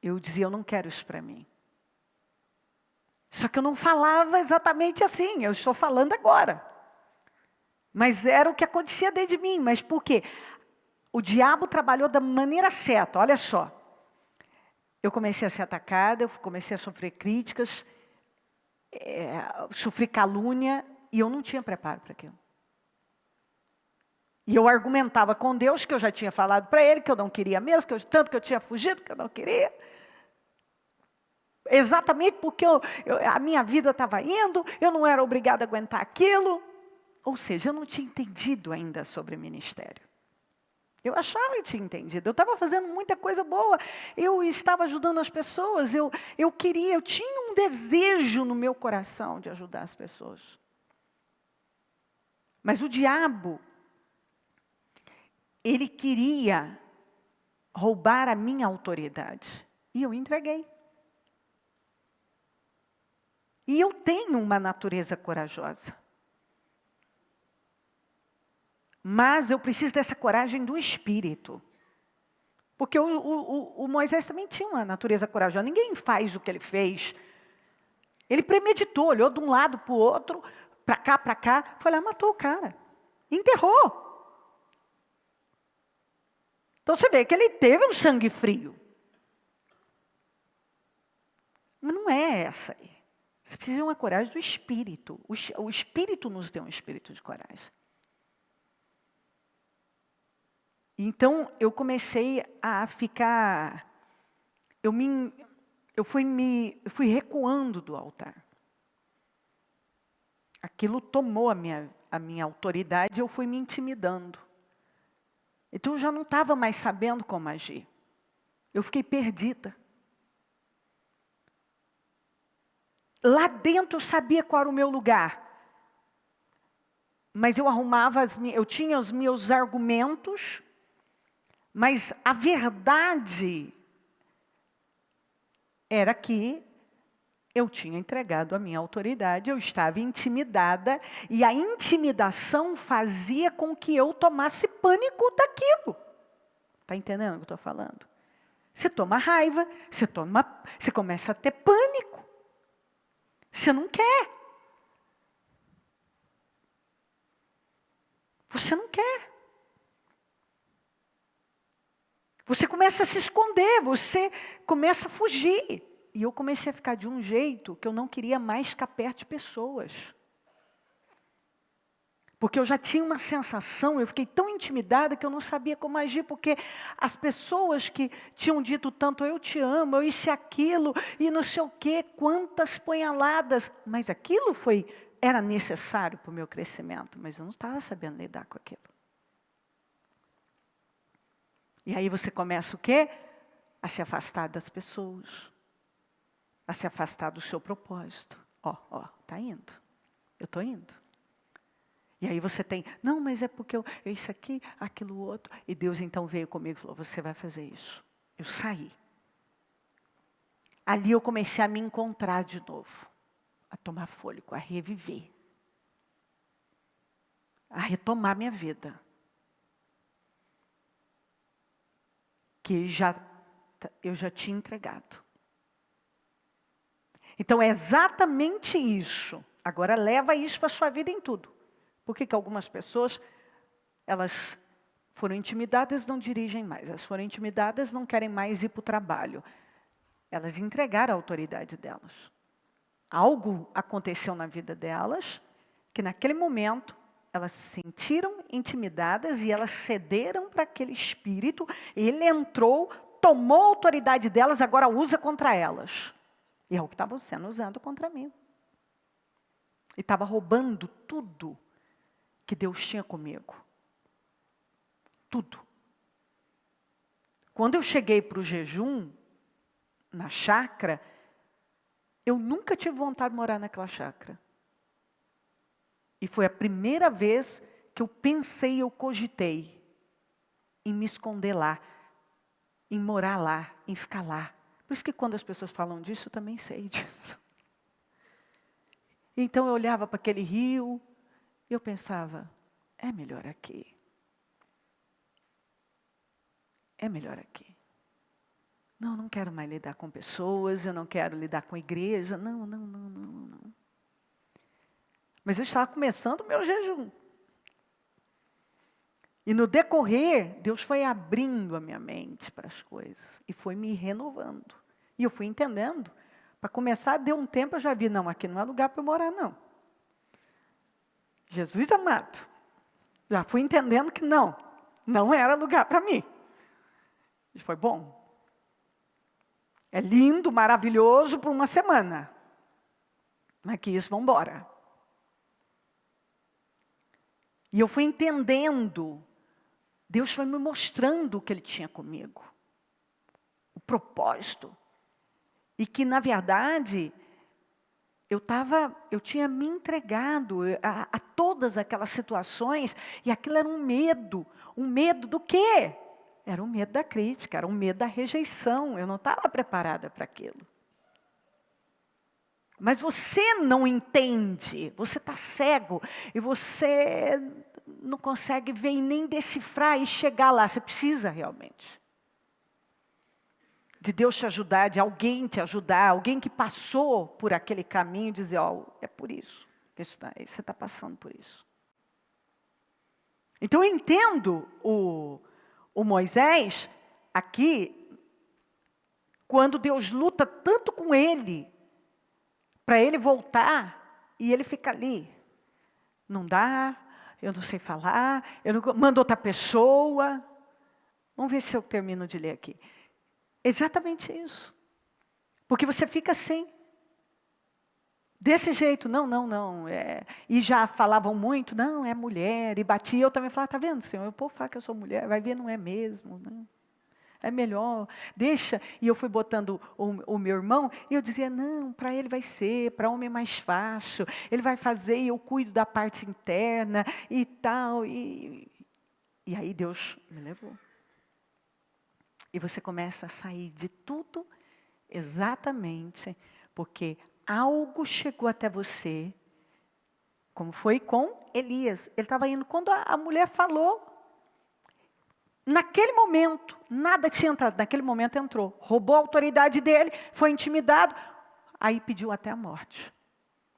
Eu dizia, eu não quero isso para mim. Só que eu não falava exatamente assim, eu estou falando agora. Mas era o que acontecia dentro de mim, mas por quê? O diabo trabalhou da maneira certa, olha só. Eu comecei a ser atacada, eu comecei a sofrer críticas, sofri calúnia, e eu não tinha preparo para aquilo. E eu argumentava com Deus, que eu já tinha falado para Ele, que eu não queria mesmo, tanto que eu tinha fugido, que eu não queria. Exatamente porque a minha vida estava indo, eu não era obrigada a aguentar aquilo. Ou seja, eu não tinha entendido ainda sobre ministério. Eu achava que tinha entendido, eu estava fazendo muita coisa boa, eu estava ajudando as pessoas, eu tinha um desejo no meu coração de ajudar as pessoas. Mas o diabo, ele queria roubar a minha autoridade, e eu entreguei. E eu tenho uma natureza corajosa. Mas eu preciso dessa coragem do Espírito. Porque o Moisés também tinha uma natureza corajosa. Ninguém faz o que ele fez. Ele premeditou, olhou de um lado para o outro, para cá. Foi lá, matou o cara. Enterrou. Então você vê que ele teve um sangue frio. Mas não é essa aí. Você precisa de uma coragem do Espírito. O Espírito nos deu um espírito de coragem. Então, eu comecei a ficar... Eu fui recuando do altar. Aquilo tomou a minha autoridade e eu fui me intimidando. Então, eu já não estava mais sabendo como agir. Eu fiquei perdida. Lá dentro eu sabia qual era o meu lugar. Mas eu tinha os meus argumentos, mas a verdade era que eu tinha entregado a minha autoridade, eu estava intimidada, e a intimidação fazia com que eu tomasse pânico daquilo. Está entendendo o que eu estou falando? Você toma raiva, você começa a ter pânico. Você não quer. Você não quer. Você começa a se esconder, você começa a fugir. E eu comecei a ficar de um jeito que eu não queria mais ficar perto de pessoas. Porque eu já tinha uma sensação, eu fiquei tão intimidada que eu não sabia como agir, porque as pessoas que tinham dito tanto, eu te amo, eu isso e aquilo, e não sei o quê, quantas punhaladas. Mas aquilo era necessário para o meu crescimento, mas eu não estava sabendo lidar com aquilo. E aí você começa o quê? A se afastar das pessoas, a se afastar do seu propósito. Está indo, eu estou indo. E aí você tem, não, mas é porque isso aqui, aquilo outro. E Deus então veio comigo e falou, você vai fazer isso. Eu saí. Ali eu comecei a me encontrar de novo, a tomar fôlego, a reviver, a retomar minha vida. Que eu já tinha entregado. Então é exatamente isso. Agora leva isso para a sua vida em tudo. Por que algumas pessoas, elas foram intimidadas, não dirigem mais. Elas foram intimidadas, não querem mais ir para o trabalho. Elas entregaram a autoridade delas. Algo aconteceu na vida delas, que naquele momento, elas se sentiram intimidadas e elas cederam para aquele espírito. Ele entrou, tomou a autoridade delas, agora usa contra elas. E é o que estava sendo usado contra mim. E estava roubando tudo que Deus tinha comigo. Tudo. Quando eu cheguei para o jejum, na chácara, eu nunca tive vontade de morar naquela chácara. E foi a primeira vez que eu pensei, eu cogitei em me esconder lá, em morar lá, em ficar lá. Por isso que quando as pessoas falam disso, eu também sei disso. Então eu olhava para aquele rio, e eu pensava, é melhor aqui. É melhor aqui. Não quero mais lidar com pessoas, eu não quero lidar com igreja, não. Mas eu estava começando o meu jejum. E no decorrer, Deus foi abrindo a minha mente para as coisas. E foi me renovando. E eu fui entendendo. Para começar, deu um tempo, eu já vi, não, aqui não é lugar para eu morar, não. Jesus amado. Já fui entendendo que não era lugar para mim. E foi bom. É lindo, maravilhoso por uma semana. Mas que isso, vamos embora. E eu fui entendendo. Deus foi me mostrando o que Ele tinha comigo. O propósito. E que, na verdade, eu tinha me entregado a todas aquelas situações. E aquilo era um medo. Um medo do quê? Era um medo da crítica, era um medo da rejeição. Eu não estava preparada para aquilo. Mas você não entende, você está cego e você não consegue ver e nem decifrar e chegar lá. Você precisa realmente de Deus te ajudar, de alguém te ajudar, alguém que passou por aquele caminho e dizer, é por isso que você está passando por isso. Então eu entendo o Moisés aqui, quando Deus luta tanto com ele, para ele voltar, e ele fica ali. Não dá, eu não sei falar, manda outra pessoa. Vamos ver se eu termino de ler aqui. Exatamente isso. Porque você fica assim. Desse jeito, não. E já falavam muito, não, é mulher. E batia, eu também falava, está vendo, Senhor? O povo fala que eu sou mulher, vai ver, não é mesmo. Não. É melhor, deixa. E eu fui botando o meu irmão, e eu dizia, não, para ele vai ser, para homem é mais fácil. Ele vai fazer e eu cuido da parte interna e tal. E aí Deus me levou. E você começa a sair de tudo exatamente porque algo chegou até você, como foi com Elias. Ele estava indo, quando a mulher falou, naquele momento, nada tinha entrado, naquele momento entrou. Roubou a autoridade dele, foi intimidado, aí pediu até a morte.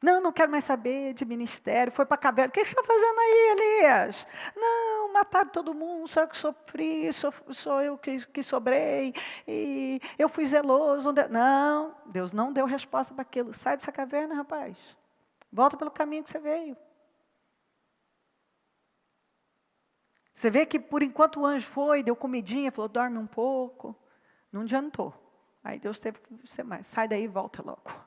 Não quero mais saber de ministério, foi para a caverna. O que você está fazendo aí, Elias? Não, mataram todo mundo, sou eu que sofri, sou eu que sobrei, e eu fui zeloso. Não, Deus não deu resposta para aquilo. Sai dessa caverna, rapaz. Volta pelo caminho que você veio. Você vê que por enquanto o anjo foi, deu comidinha, falou, dorme um pouco. Não adiantou. Aí Deus teve que ser mais. Sai daí e volta logo.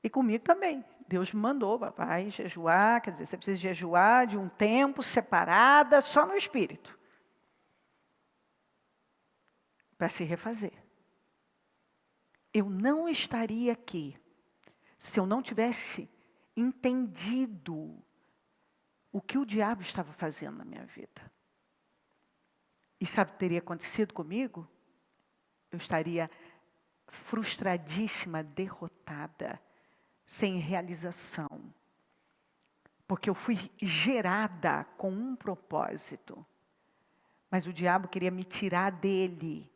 E comigo também. Deus me mandou, vai jejuar, quer dizer, você precisa jejuar de um tempo separada, só no Espírito. Para se refazer. Eu não estaria aqui se eu não tivesse entendido o que o diabo estava fazendo na minha vida. E sabe o que teria acontecido comigo? Eu estaria frustradíssima, derrotada, sem realização. Porque eu fui gerada com um propósito. Mas o diabo queria me tirar dele,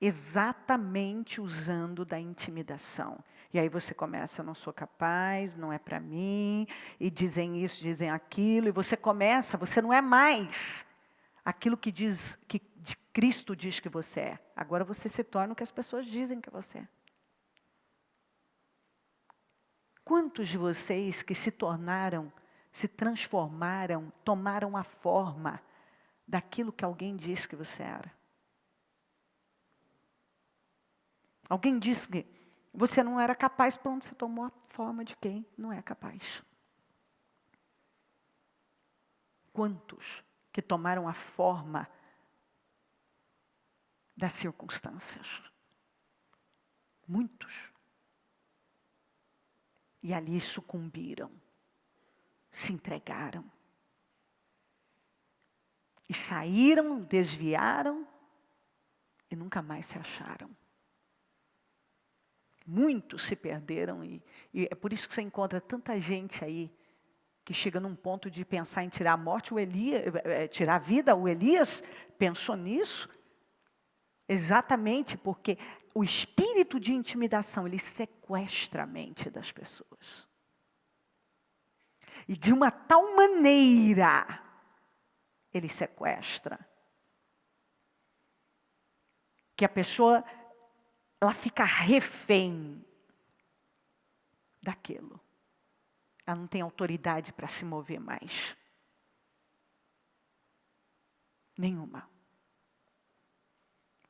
exatamente usando da intimidação. E aí você começa, eu não sou capaz, não é para mim, e dizem isso, dizem aquilo, e você começa, você não é mais aquilo que Cristo diz que você é. Agora você se torna o que as pessoas dizem que você é. Quantos de vocês que se tornaram, se transformaram, tomaram a forma daquilo que alguém disse que você era? Alguém disse que você não era capaz, pronto, você tomou a forma de quem não é capaz. Quantos que tomaram a forma das circunstâncias? Muitos. E ali sucumbiram, se entregaram. E saíram, desviaram e nunca mais se acharam. Muitos se perderam e é por isso que você encontra tanta gente aí que chega num ponto de pensar em tirar a morte, tirar a vida. O Elias pensou nisso exatamente porque o espírito de intimidação, ele sequestra a mente das pessoas. E de uma tal maneira, ele sequestra, que a pessoa, ela fica refém daquilo. Ela não tem autoridade para se mover mais. Nenhuma.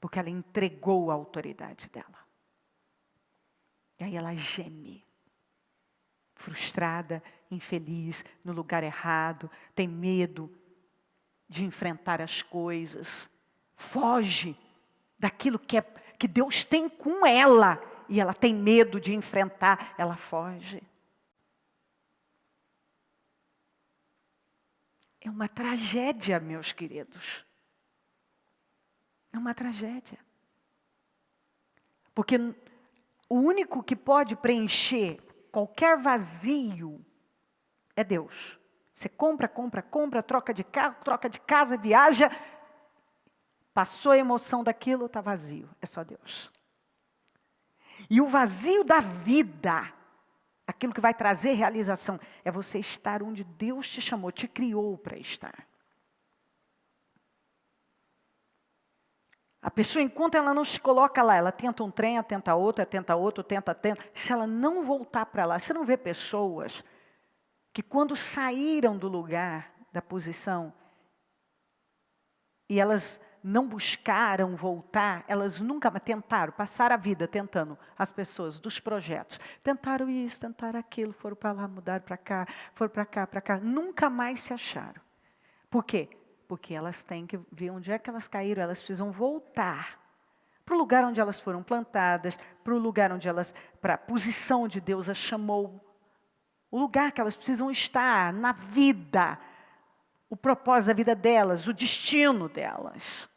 Porque ela entregou a autoridade dela. E aí ela geme. Frustrada, infeliz, no lugar errado, tem medo de enfrentar as coisas. Foge daquilo que Deus tem com ela. E ela tem medo de enfrentar, ela foge. É uma tragédia, meus queridos. É uma tragédia. Porque o único que pode preencher qualquer vazio é Deus. Você compra, troca de carro, troca de casa, viaja. Passou a emoção daquilo, está vazio. É só Deus. E o vazio da vida, aquilo que vai trazer realização, é você estar onde Deus te chamou, te criou para estar. A pessoa, enquanto ela não se coloca lá, ela tenta um trem, tenta outro, tenta. Se ela não voltar para lá, você não vê pessoas que quando saíram do lugar, da posição, e elas não buscaram voltar, elas nunca tentaram, passaram a vida tentando, as pessoas dos projetos. Tentaram isso, tentaram aquilo, foram para lá, mudaram para cá, foram para cá, nunca mais se acharam. Por quê? Porque elas têm que ver onde é que elas caíram, elas precisam voltar para o lugar onde elas foram plantadas, para o lugar onde para a posição onde Deus as chamou, o lugar que elas precisam estar na vida, o propósito da vida delas, o destino delas.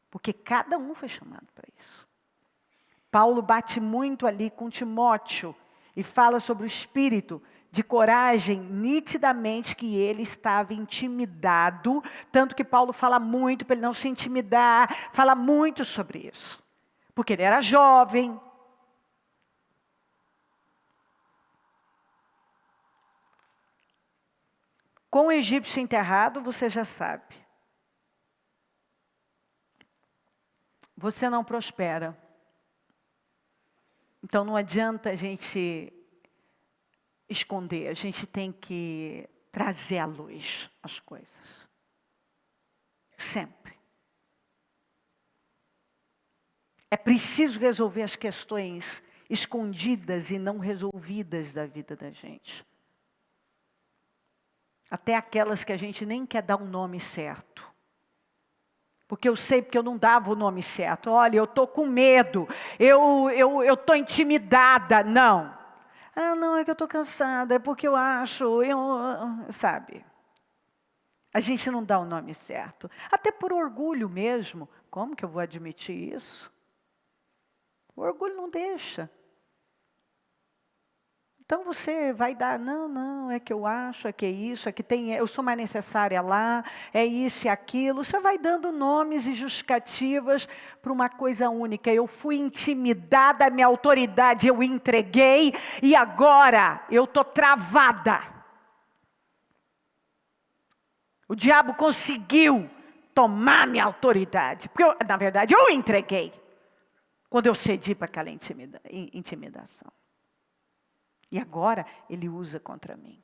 Porque cada um foi chamado para isso. Paulo bate muito ali com Timóteo e fala sobre o espírito de coragem, nitidamente que ele estava intimidado, tanto que Paulo fala muito para ele não se intimidar, fala muito sobre isso. Porque ele era jovem. Com o egípcio enterrado, você já sabe. Você não prospera. Então não adianta a gente esconder, a gente tem que trazer à luz as coisas. Sempre. É preciso resolver as questões escondidas e não resolvidas da vida da gente. Até aquelas que a gente nem quer dar um nome certo. Porque eu sei, porque eu não dava o nome certo. Olha, eu estou com medo, eu estou intimidada. Não. Ah, não, é que eu estou cansada, é porque eu acho, sabe? A gente não dá o nome certo. Até por orgulho mesmo. Como que eu vou admitir isso? O orgulho não deixa. Então você vai dar, não, é que eu acho, é que é isso, é que eu sou mais necessária lá, é isso e aquilo. Você vai dando nomes e justificativas para uma coisa única. Eu fui intimidada, a minha autoridade eu entreguei e agora eu estou travada. O diabo conseguiu tomar minha autoridade, porque na verdade eu entreguei, quando eu cedi para aquela intimidação. E agora ele usa contra mim.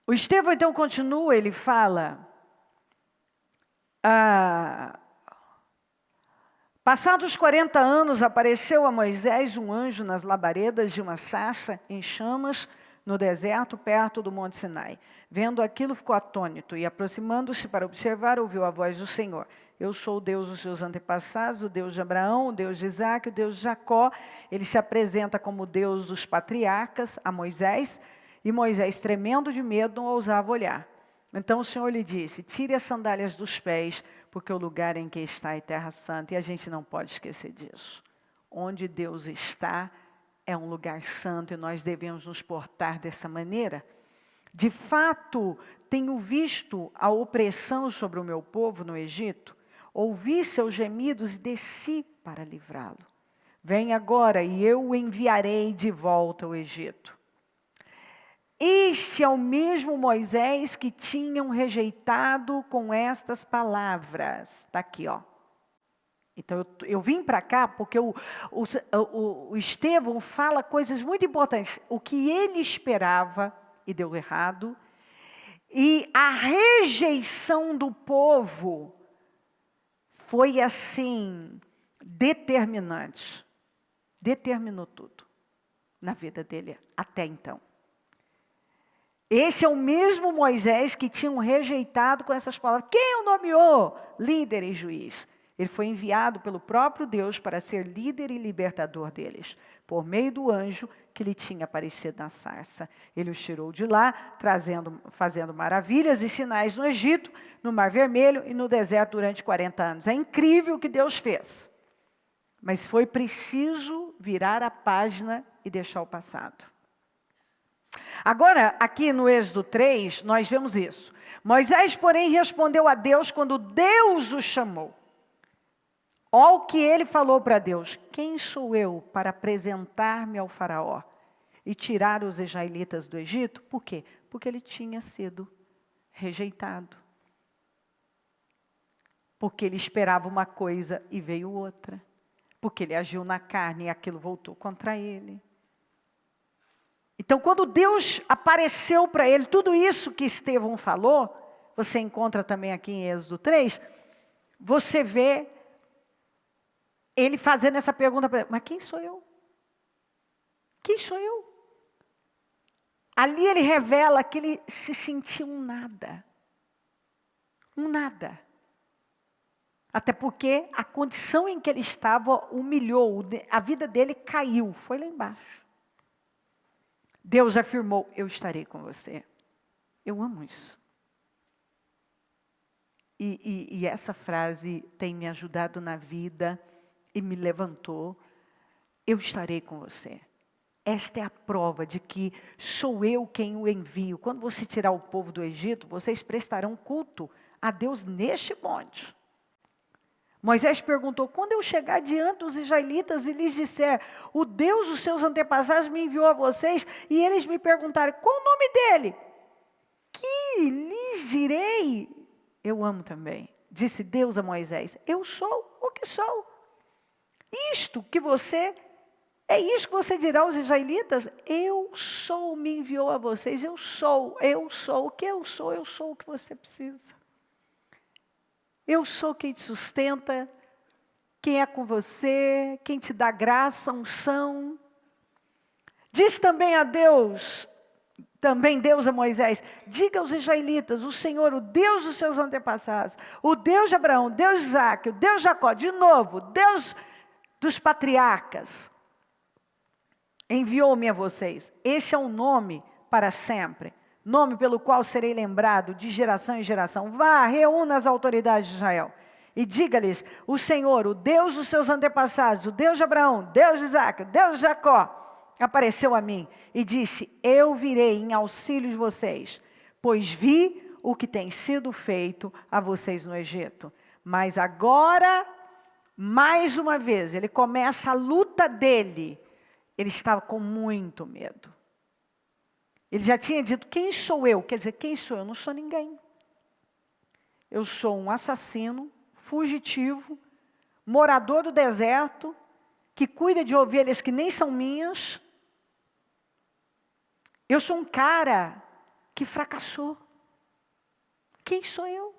O Estevão então continua, ele fala, passados 40 anos apareceu a Moisés um anjo nas labaredas de uma sarça em chamas no deserto perto do Monte Sinai. Vendo aquilo ficou atônito e aproximando-se para observar ouviu a voz do Senhor. Eu sou o Deus dos seus antepassados, o Deus de Abraão, o Deus de Isaac, o Deus de Jacó. Ele se apresenta como o Deus dos patriarcas a Moisés, e Moisés, tremendo de medo, não ousava olhar. Então o Senhor lhe disse, tire as sandálias dos pés, porque o lugar em que está é terra santa, e a gente não pode esquecer disso. Onde Deus está é um lugar santo, e nós devemos nos portar dessa maneira. De fato, tenho visto a opressão sobre o meu povo no Egito, ouvi seus gemidos e desci para livrá-lo. Vem agora e eu o enviarei de volta ao Egito. Este é o mesmo Moisés que tinham rejeitado com estas palavras. Está aqui, ó. Então eu vim para cá porque o Estevão fala coisas muito importantes. O que ele esperava e deu errado. E a rejeição do povo foi assim, determinante. Determinou tudo na vida dele até então. Esse é o mesmo Moisés que tinham rejeitado com essas palavras. Quem o nomeou? Líder e juiz. Ele foi enviado pelo próprio Deus para ser líder e libertador deles, por meio do anjo que lhe tinha aparecido na sarça. Ele os tirou de lá, fazendo maravilhas e sinais no Egito, no Mar Vermelho e no deserto durante 40 anos. É incrível o que Deus fez. Mas foi preciso virar a página e deixar o passado. Agora, aqui no Êxodo 3, nós vemos isso. Moisés, porém, respondeu a Deus quando Deus o chamou. Olha o que ele falou para Deus. Quem sou eu para apresentar-me ao faraó e tirar os israelitas do Egito? Por quê? Porque ele tinha sido rejeitado. Porque ele esperava uma coisa e veio outra. Porque ele agiu na carne e aquilo voltou contra ele. Então, quando Deus apareceu para ele, tudo isso que Estevão falou, você encontra também aqui em Êxodo 3, você vê ele fazendo essa pergunta para ele, mas quem sou eu? Quem sou eu? Ali ele revela que ele se sentiu um nada. Um nada. Até porque a condição em que ele estava humilhou, a vida dele caiu, foi lá embaixo. Deus afirmou, eu estarei com você. Eu amo isso. E essa frase tem me ajudado na vida e me levantou. Eu estarei com você. Esta é a prova de que sou eu quem o envio. Quando você tirar o povo do Egito, vocês prestarão culto a Deus neste monte. Moisés perguntou, quando eu chegar diante dos israelitas e lhes disser, o Deus dos seus antepassados me enviou a vocês, e eles me perguntarem, qual o nome dele? Que lhes direi? Eu amo também. Disse Deus a Moisés, eu sou o que sou. É isto que você dirá aos israelitas? Eu sou, me enviou a vocês, eu sou o que eu sou o que você precisa. Eu sou quem te sustenta, quem é com você, quem te dá graça, unção. Diz também a Deus, também Deus a Moisés, diga aos israelitas, o Senhor, o Deus dos seus antepassados, o Deus de Abraão, o Deus de Isaac, o Deus de Jacó, de novo, Deus dos patriarcas, enviou-me a vocês. Esse é um nome para sempre, nome pelo qual serei lembrado de geração em geração. Vá, reúna as autoridades de Israel e diga-lhes, o Senhor, o Deus dos seus antepassados, o Deus de Abraão, Deus de Isaac, o Deus de Jacó, apareceu a mim e disse, eu virei em auxílio de vocês, pois vi o que tem sido feito a vocês no Egito. Mas agora, mais uma vez, ele começa a luta dele. Ele estava com muito medo. Ele já tinha dito, quem sou eu? Quer dizer, quem sou eu? Eu não sou ninguém. Eu sou um assassino, fugitivo, morador do deserto, que cuida de ovelhas que nem são minhas. Eu sou um cara que fracassou. Quem sou eu?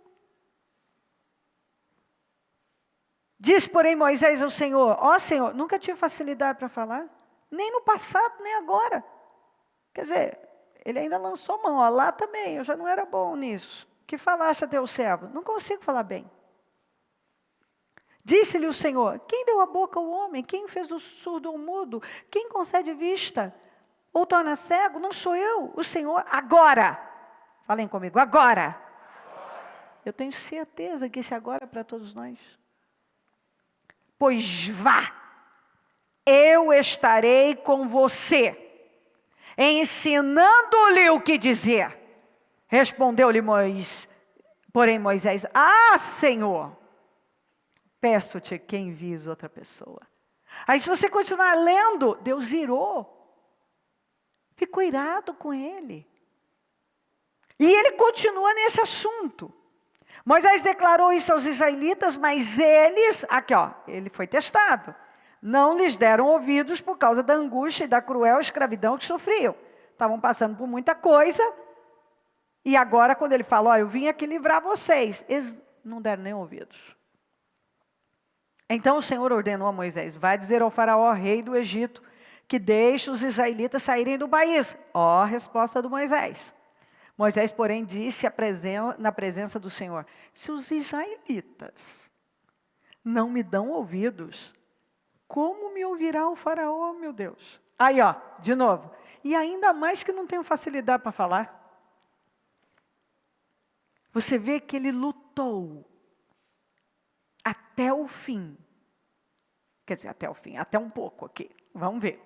Diz, porém, Moisés ao Senhor, ó Senhor, nunca tive facilidade para falar, nem no passado, nem agora. Quer dizer, ele ainda lançou mão, ó, lá também, eu já não era bom nisso. Que falaste a teu servo? Não consigo falar bem. Disse-lhe o Senhor, quem deu a boca ao homem? Quem fez o surdo ou mudo? Quem concede vista? Ou torna cego? Não sou eu, o Senhor, agora. Falem comigo, agora. Eu tenho certeza que esse agora é para todos nós. Pois vá, eu estarei com você, ensinando-lhe o que dizer. Respondeu-lhe porém Moisés, Senhor, peço-te que envies outra pessoa. Aí se você continuar lendo, Deus irou. Ficou irado com ele. E ele continua nesse assunto. Moisés declarou isso aos israelitas, mas eles, aqui ó, ele foi testado. Não lhes deram ouvidos por causa da angústia e da cruel escravidão que sofriam. Estavam passando por muita coisa. E agora quando ele falou, eu vim aqui livrar vocês. Eles não deram nem ouvidos. Então o Senhor ordenou a Moisés, vai dizer ao faraó, rei do Egito, que deixe os israelitas saírem do país. Ó, a resposta do Moisés. Moisés, porém, disse na presença do Senhor, se os israelitas não me dão ouvidos, como me ouvirá o faraó, meu Deus? Aí, ó, de novo. E ainda mais que não tenho facilidade para falar. Você vê que ele lutou até o fim. Quer dizer, até o fim, até um pouco aqui. Vamos ver.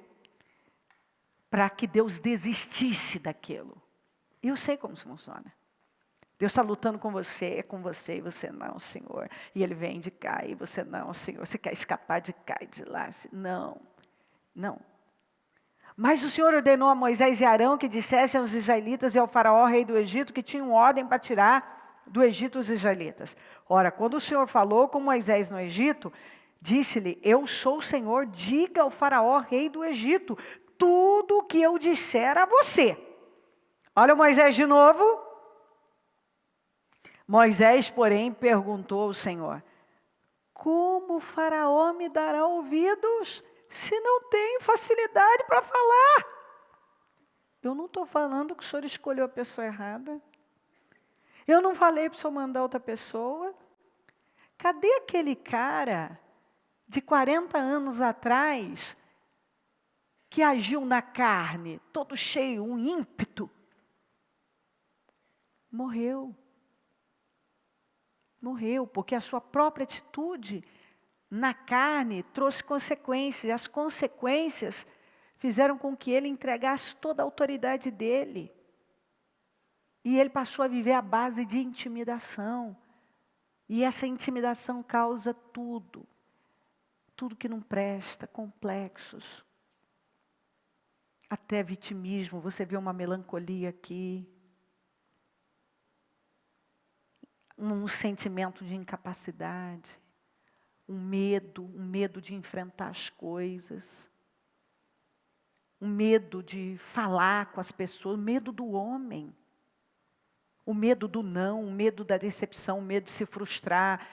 Para que Deus desistisse daquilo. E eu sei como isso funciona. Deus está lutando com você, e você não, Senhor. E Ele vem de cá, e você não, Senhor. Você quer escapar de cá e de lá? Não, não. Mas o Senhor ordenou a Moisés e Arão que dissessem aos israelitas e ao faraó, rei do Egito, que tinham ordem para tirar do Egito os israelitas. Ora, quando o Senhor falou com Moisés no Egito, disse-lhe, eu sou o Senhor, diga ao faraó, rei do Egito, tudo o que eu disser a você. Olha o Moisés de novo. Moisés, porém, perguntou ao Senhor, como o faraó me dará ouvidos se não tem facilidade para falar? Eu não estou falando que o Senhor escolheu a pessoa errada. Eu não falei para o Senhor mandar outra pessoa. Cadê aquele cara de 40 anos atrás que agiu na carne, todo cheio, um ímpeto? Morreu. Morreu, porque a sua própria atitude na carne trouxe consequências. As consequências fizeram com que ele entregasse toda a autoridade dele. E ele passou a viver à base de intimidação. E essa intimidação causa tudo. Tudo que não presta, complexos. Até vitimismo, você vê uma melancolia aqui. Um sentimento de incapacidade. Um medo de enfrentar as coisas. Um medo de falar com as pessoas, medo do homem. O medo do não, o medo da decepção, o medo de se frustrar.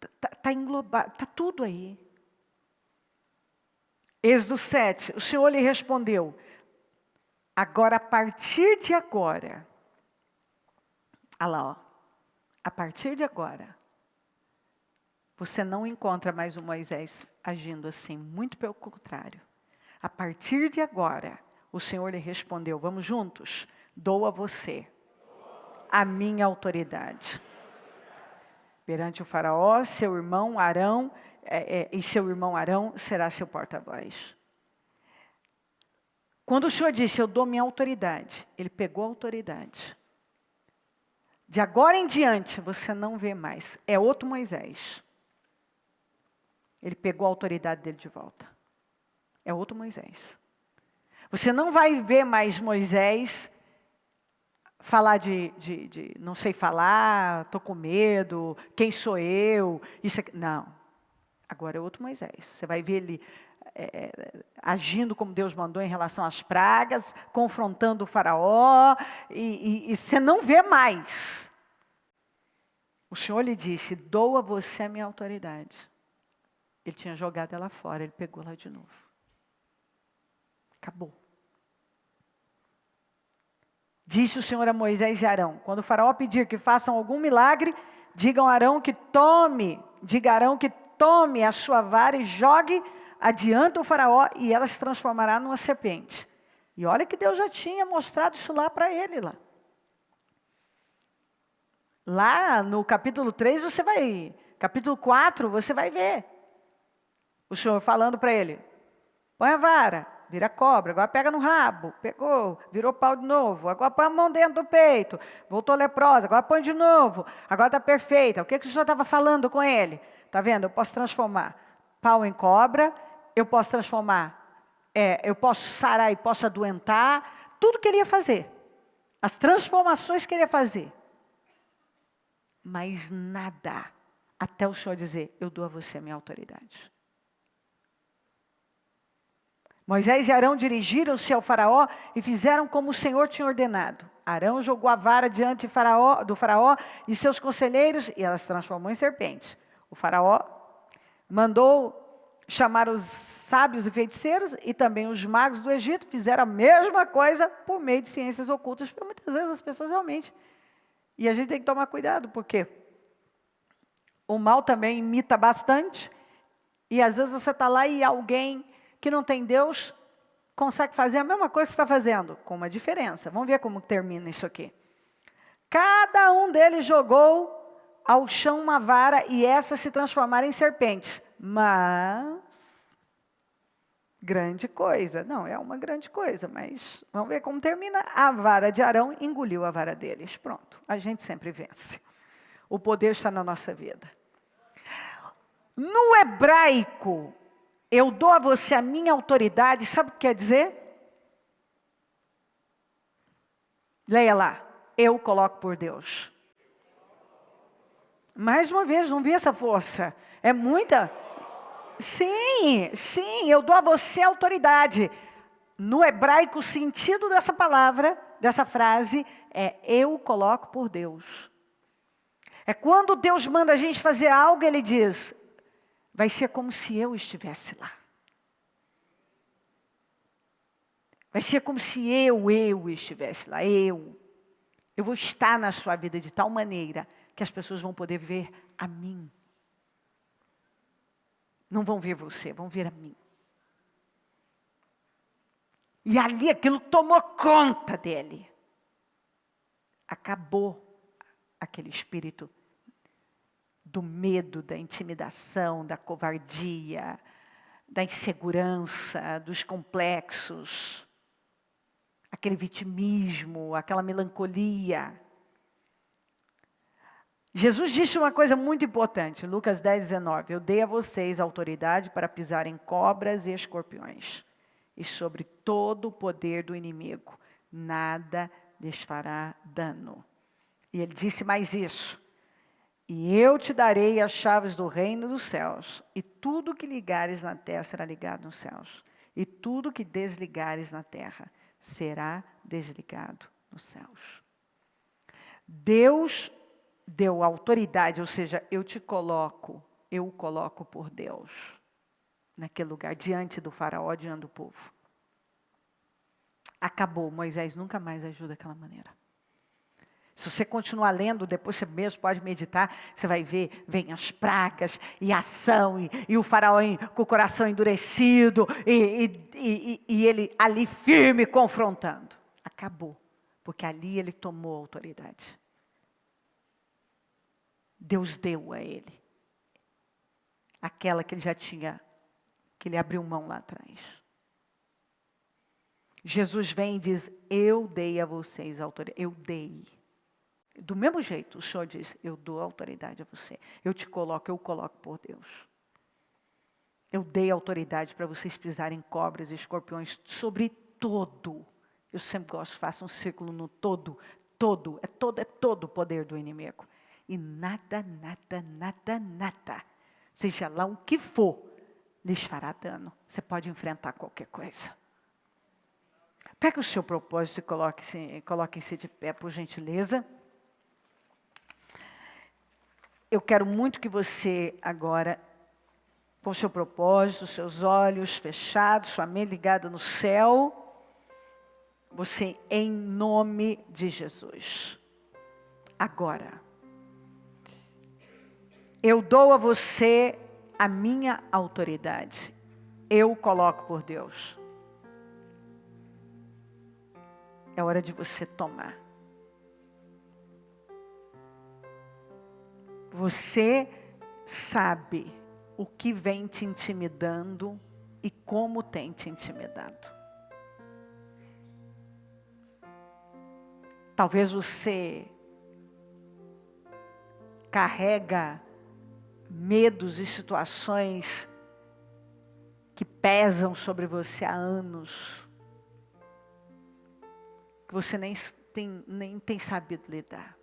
Está englobado, está tudo aí. Êxodo 7, o Senhor lhe respondeu, agora, a partir de agora, olha lá, ó, a partir de agora, você não encontra mais o Moisés agindo assim, muito pelo contrário. A partir de agora, o Senhor lhe respondeu, vamos juntos? Dou a você a minha autoridade. Perante o faraó, seu irmão Arão, e seu irmão Arão será seu porta-voz. Quando o Senhor disse, eu dou minha autoridade, ele pegou a autoridade. De agora em diante, você não vê mais. É outro Moisés. Ele pegou a autoridade dele de volta. É outro Moisés. Você não vai ver mais Moisés falar de não sei falar, estou com medo, quem sou eu, isso aqui. Não. Agora é outro Moisés. Você vai ver ele agindo como Deus mandou em relação às pragas, confrontando o faraó, e você não vê mais. O Senhor lhe disse, dou a você a minha autoridade. Ele tinha jogado ela fora, ele pegou lá de novo. Acabou. Disse o Senhor a Moisés e Arão, quando o faraó pedir que façam algum milagre, diga a Arão que tome a sua vara e jogue adiante o faraó e ela se transformará numa serpente. E olha que Deus já tinha mostrado isso lá para ele lá. Lá no capítulo 3 capítulo 4 você vai ver. O Senhor falando para ele, põe a vara, vira cobra, agora pega no rabo, pegou, virou pau de novo, agora põe a mão dentro do peito, voltou leprosa, agora põe de novo, agora está perfeita. O que o Senhor estava falando com ele? Está vendo? Eu posso transformar pau em cobra, eu posso transformar, eu posso sarar e posso adoentar, tudo que ele ia fazer, as transformações que ele ia fazer. Mas nada, até o Senhor dizer, eu dou a você a minha autoridade. Moisés e Arão dirigiram-se ao faraó e fizeram como o Senhor tinha ordenado. Arão jogou a vara diante do faraó e seus conselheiros e ela se transformou em serpente. O faraó mandou chamar os sábios e feiticeiros e também os magos do Egito fizeram a mesma coisa por meio de ciências ocultas. Porque muitas vezes as pessoas realmente... E a gente tem que tomar cuidado, porque o mal também imita bastante. E às vezes você está lá e alguém que não tem Deus consegue fazer a mesma coisa que você está fazendo, com uma diferença. Vamos ver como termina isso aqui. Cada um deles jogou ao chão uma vara e essas se transformaram em serpentes. Mas, grande coisa. Não, é uma grande coisa, mas vamos ver como termina. A vara de Arão engoliu a vara deles. Pronto, a gente sempre vence. O poder está na nossa vida. No hebraico, eu dou a você a minha autoridade, sabe o que quer dizer? Leia lá, eu coloco por Deus. Mais uma vez, não vi essa força. É muita... Sim, eu dou a você a autoridade. No hebraico, o sentido dessa palavra, dessa frase, é eu coloco por Deus. É quando Deus manda a gente fazer algo, Ele diz, vai ser como se eu estivesse lá. Vai ser como se eu estivesse lá, eu. Eu vou estar na sua vida de tal maneira que as pessoas vão poder ver a mim. Não vão ver você, vão ver a mim. E ali aquilo tomou conta dele. Acabou aquele espírito do medo, da intimidação, da covardia, da insegurança, dos complexos, aquele vitimismo, aquela melancolia. Jesus disse uma coisa muito importante, Lucas 10:19, eu dei a vocês autoridade para pisar em cobras e escorpiões, e sobre todo o poder do inimigo, nada lhes fará dano. E ele disse mais isso, e eu te darei as chaves do reino dos céus, e tudo que ligares na terra será ligado nos céus, e tudo que desligares na terra será desligado nos céus. Deus deu autoridade, ou seja, eu o coloco por Deus, naquele lugar, diante do faraó, diante do povo. Acabou, Moisés nunca mais ajuda daquela maneira. Se você continuar lendo, depois você mesmo pode meditar, você vai ver, vem as pragas, e a ação, e o faraó com o coração endurecido, e ele ali firme, confrontando. Acabou, porque ali ele tomou a autoridade. Deus deu a ele aquela que ele já tinha, que ele abriu mão lá atrás. Jesus vem e diz, eu dei a vocês a autoridade, eu dei. Do mesmo jeito, o Senhor diz, eu dou autoridade a você. Eu coloco por Deus. Eu dei autoridade para vocês pisarem cobras e escorpiões sobre todo. Eu sempre gosto, faço um círculo no todo. É todo o poder do inimigo. E nada, seja lá o que for, lhes fará dano. Você pode enfrentar qualquer coisa. Pega o seu propósito e coloque-se de pé, por gentileza. Eu quero muito que você agora, com o seu propósito, seus olhos fechados, sua mente ligada no céu, você, em nome de Jesus, agora, eu dou a você a minha autoridade, eu coloco por Deus. É hora de você tomar. Você sabe o que vem te intimidando e como tem te intimidado. Talvez você carrega medos e situações que pesam sobre você há anos, que você nem tem sabido lidar.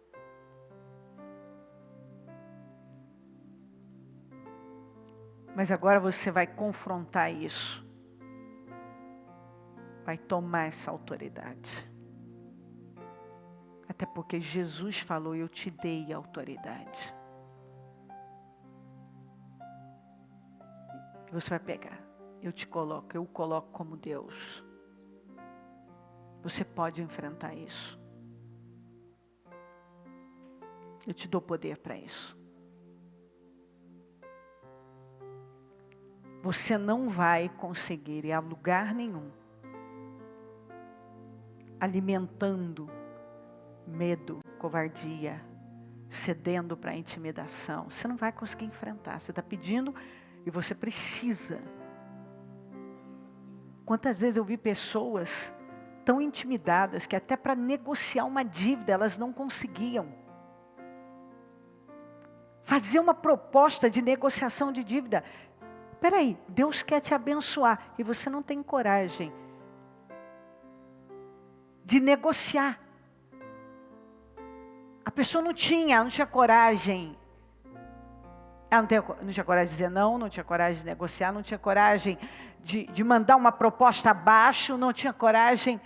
Mas agora você vai confrontar isso. Vai tomar essa autoridade. Até porque Jesus falou, eu te dei a autoridade. E você vai pegar. Eu o coloco como Deus. Você pode enfrentar isso. Eu te dou poder para isso. Você não vai conseguir ir a lugar nenhum alimentando medo, covardia, cedendo para a intimidação. Você não vai conseguir enfrentar. Você está pedindo e você precisa. Quantas vezes eu vi pessoas tão intimidadas que até para negociar uma dívida elas não conseguiam. Fazer uma proposta de negociação de dívida. Peraí, Deus quer te abençoar e você não tem coragem de negociar. A pessoa não tinha coragem. Ela não tinha coragem de dizer não tinha coragem de negociar, não tinha coragem de mandar uma proposta abaixo, não tinha coragem.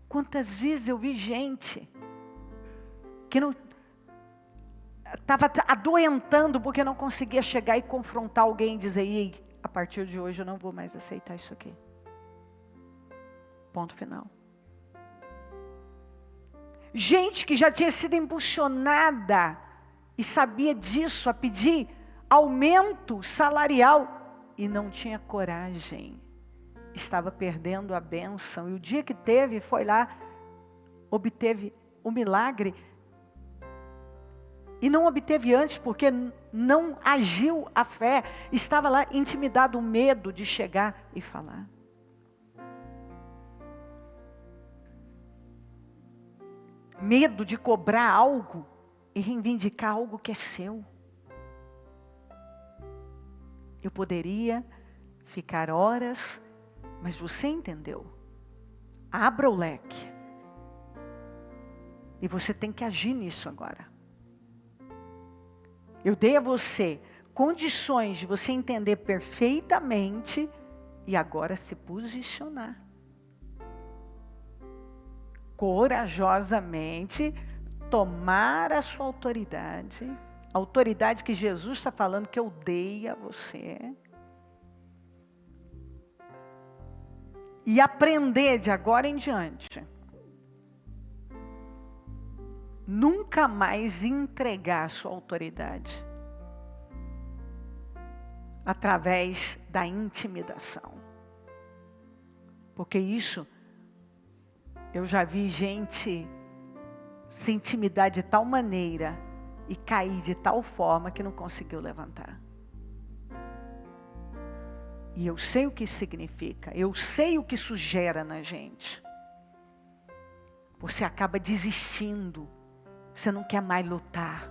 Quantas vezes eu vi gente que não estava adoentando porque não conseguia chegar e confrontar alguém e dizer, ei, a partir de hoje eu não vou mais aceitar isso aqui. Ponto final. Gente que já tinha sido impulsionada e sabia disso, a pedir aumento salarial e não tinha coragem. Estava perdendo a bênção e o dia que teve, foi lá, obteve o milagre. E não obteve antes porque não agiu a fé. Estava lá intimidado, o medo de chegar e falar. Medo de cobrar algo e reivindicar algo que é seu. Eu poderia ficar horas, mas você entendeu. Abra o leque. E você tem que agir nisso agora. Eu dei a você condições de você entender perfeitamente e agora se posicionar. corajosamente tomar a sua autoridade, a autoridade que Jesus está falando que eu dei a você, e aprender de agora em diante, nunca mais entregar a sua autoridade através da intimidação. Porque isso, eu já vi gente se intimidar de tal maneira e cair de tal forma que não conseguiu levantar. E eu sei o que isso significa, eu sei o que isso gera na gente. Você acaba desistindo, você não quer mais lutar.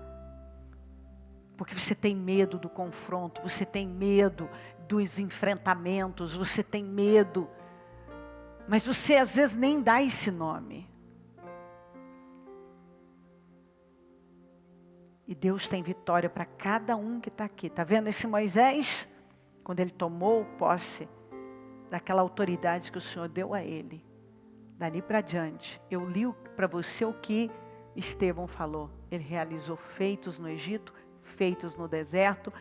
Porque você tem medo do confronto, você tem medo dos enfrentamentos, você tem medo. Mas você às vezes nem dá esse nome. E Deus tem vitória para cada um que está aqui. Está vendo esse Moisés? Quando ele tomou posse daquela autoridade que o Senhor deu a ele. Dali para diante, eu li para você o que Estevão falou. Ele realizou feitos no Egito, feitos no deserto.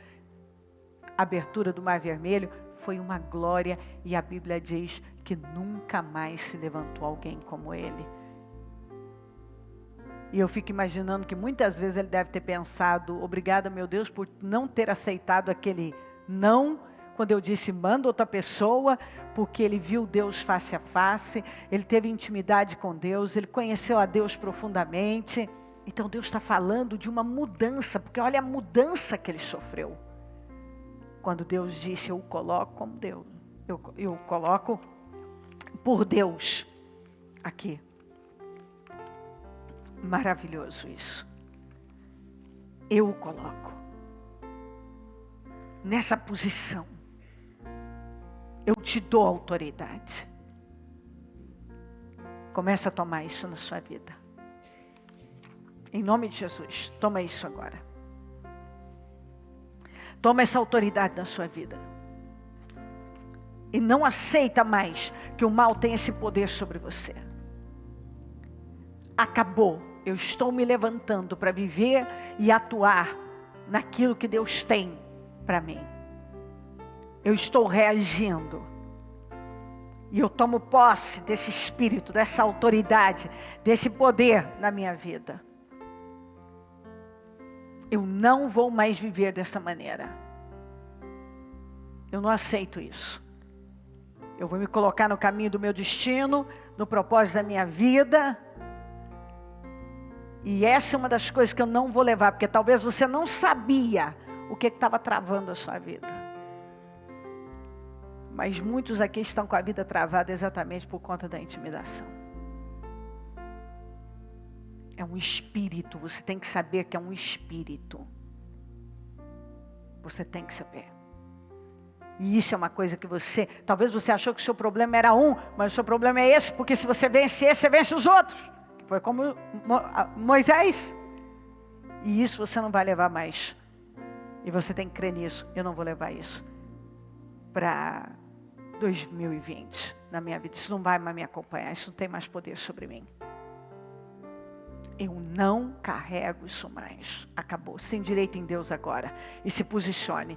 A abertura do Mar Vermelho foi uma glória. E a Bíblia diz que nunca mais se levantou alguém como ele. E eu fico imaginando que muitas vezes ele deve ter pensado, obrigada meu Deus por não ter aceitado aquele não, quando eu disse manda outra pessoa, porque ele viu Deus face a face, ele teve intimidade com Deus, ele conheceu a Deus profundamente. Então Deus está falando de uma mudança, porque olha a mudança que ele sofreu. Quando Deus disse, eu o coloco como Deus, eu coloco por Deus aqui. Maravilhoso isso. Eu o coloco nessa posição. Eu te dou autoridade. Começa a tomar isso na sua vida. Em nome de Jesus, toma isso agora. Toma essa autoridade na sua vida. E não aceita mais que o mal tenha esse poder sobre você. Acabou. Eu estou me levantando para viver e atuar naquilo que Deus tem para mim. Eu estou reagindo. E eu tomo posse desse espírito, dessa autoridade, desse poder na minha vida. Eu não vou mais viver dessa maneira. Eu não aceito isso. Eu vou me colocar no caminho do meu destino, no propósito da minha vida. E essa é uma das coisas que eu não vou levar, porque talvez você não sabia o que estava travando a sua vida. Mas muitos aqui estão com a vida travada exatamente por conta da intimidação. É um espírito, você tem que saber que é um espírito. Você tem que saber. E isso é uma coisa que você, talvez você achou que o seu problema era um, mas o seu problema é esse, porque se você vence esse, você vence os outros. Foi como Moisés. E isso você não vai levar mais. E você tem que crer nisso. Eu não vou levar isso para 2020 na minha vida. Isso não vai mais me acompanhar. Isso não tem mais poder sobre mim. Eu não carrego isso mais. Acabou. Se endireite em Deus agora. E se posicione.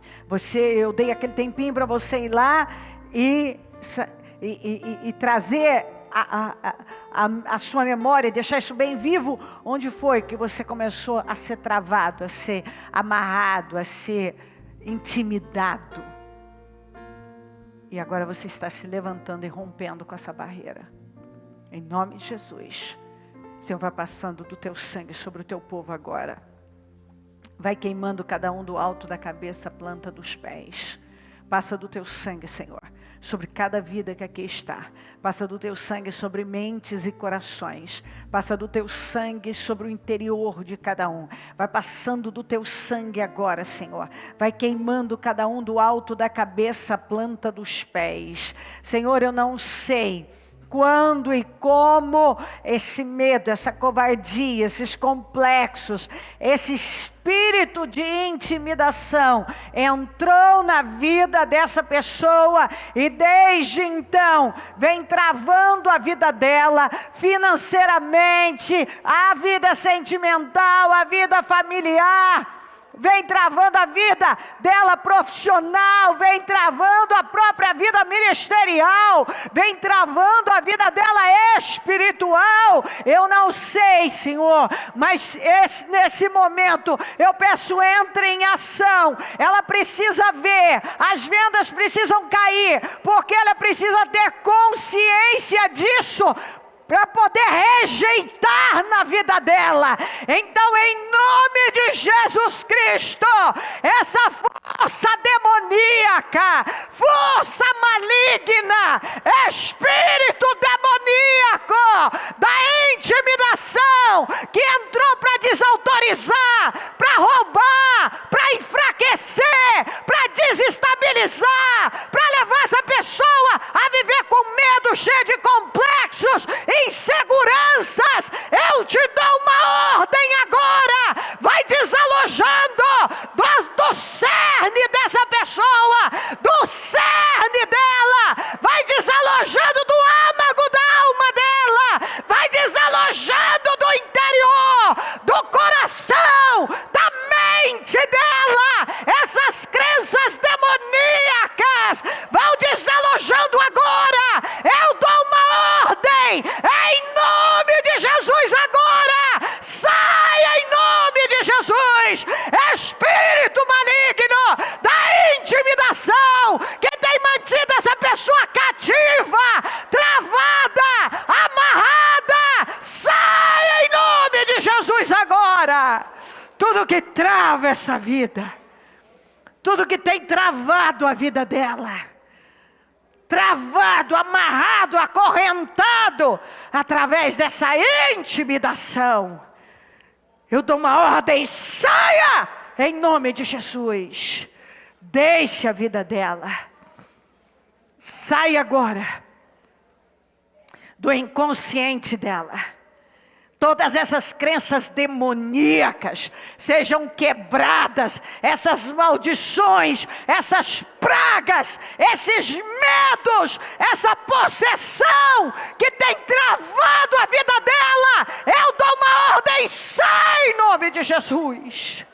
Eu dei aquele tempinho para você ir lá e trazer a sua memória, deixar isso bem vivo. Onde foi que você começou a ser travado, a ser amarrado, a ser intimidado? E agora você está se levantando e rompendo com essa barreira. Em nome de Jesus. Senhor, vai passando do teu sangue sobre o teu povo agora. Vai queimando cada um do alto da cabeça, a planta dos pés. Passa do teu sangue, Senhor, sobre cada vida que aqui está. Passa do teu sangue sobre mentes e corações. Passa do teu sangue sobre o interior de cada um. Vai passando do teu sangue agora, Senhor. Vai queimando cada um do alto da cabeça, a planta dos pés. Senhor, eu não sei quando e como esse medo, essa covardia, esses complexos, esse espírito de intimidação entrou na vida dessa pessoa e desde então vem travando a vida dela financeiramente, a vida sentimental, a vida familiar. Vem travando a vida dela profissional, vem travando a própria vida ministerial, vem travando a vida dela espiritual. Eu não sei, Senhor, mas nesse momento eu peço, entre em ação. Ela precisa ver, as vendas precisam cair, porque ela precisa ter consciência disso, para poder rejeitar na vida dela. Então, em nome de Jesus Cristo, essa força demoníaca, força maligna, espírito demoníaco da intimidação, que entrou para desautorizar, para roubar, para enfraquecer, para desestabilizar, para levar essa pessoa a viver com medo, cheio de complexos, inseguranças. Eu te dou uma ordem agora, vai desalojando do cerne dessa pessoa, do cerne dela, vai desalojando do âmago da alma dela, vai desalojando do interior, do coração, da mente dela, essas crenças demoníacas vão desalojando agora. Eu dou uma ordem em nome de Jesus agora, saia em nome de Jesus, espírito maligno da intimidação que tem mantido essa pessoa cativa, travada, amarrada, saia em nome de Jesus agora. Tudo que trava essa vida, tudo que tem travado a vida dela, travado, amarrado, acorrentado, através dessa intimidação, eu dou uma ordem, saia em nome de Jesus. Deixe a vida dela, saia agora do inconsciente dela. Todas essas crenças demoníacas sejam quebradas, essas maldições, essas pragas, esses medos, essa possessão que tem travado a vida dela. Eu dou uma ordem, sai em nome de Jesus.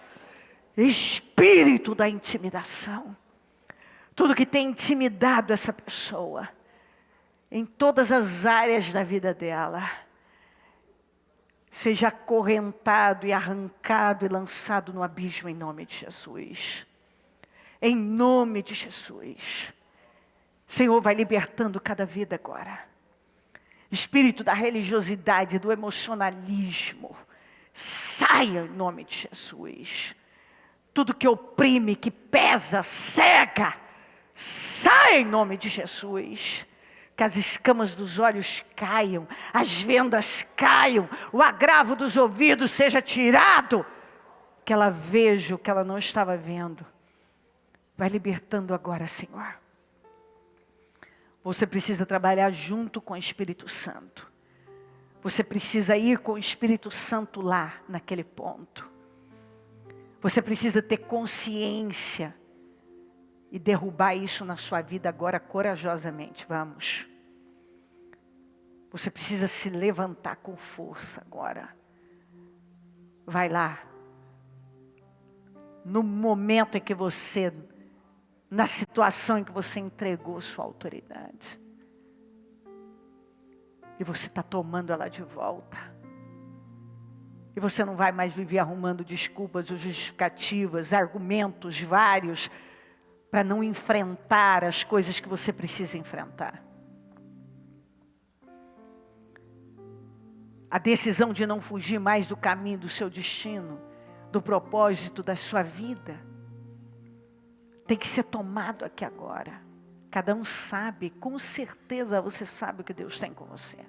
Espírito da intimidação, tudo que tem intimidado essa pessoa, em todas as áreas da vida dela, seja acorrentado e arrancado e lançado no abismo em nome de Jesus. Em nome de Jesus. Senhor, vai libertando cada vida agora. Espírito da religiosidade, do emocionalismo, saia em nome de Jesus. Tudo que oprime, que pesa, cega, saia em nome de Jesus. Que as escamas dos olhos caiam, as vendas caiam, o agravo dos ouvidos seja tirado, que ela veja o que ela não estava vendo. Vai libertando agora, Senhor. Você precisa trabalhar junto com o Espírito Santo. Você precisa ir com o Espírito Santo lá, naquele ponto. Você precisa ter consciência e derrubar isso na sua vida agora corajosamente. Vamos. Você precisa se levantar com força agora. Vai lá. No momento em que você, na situação em que você entregou sua autoridade. E você está tomando ela de volta. E você não vai mais viver arrumando desculpas ou justificativas, argumentos vários, para não enfrentar as coisas que você precisa enfrentar. A decisão de não fugir mais do caminho do seu destino, do propósito da sua vida, tem que ser tomado aqui agora. Cada um sabe, com certeza você sabe o que Deus tem com você.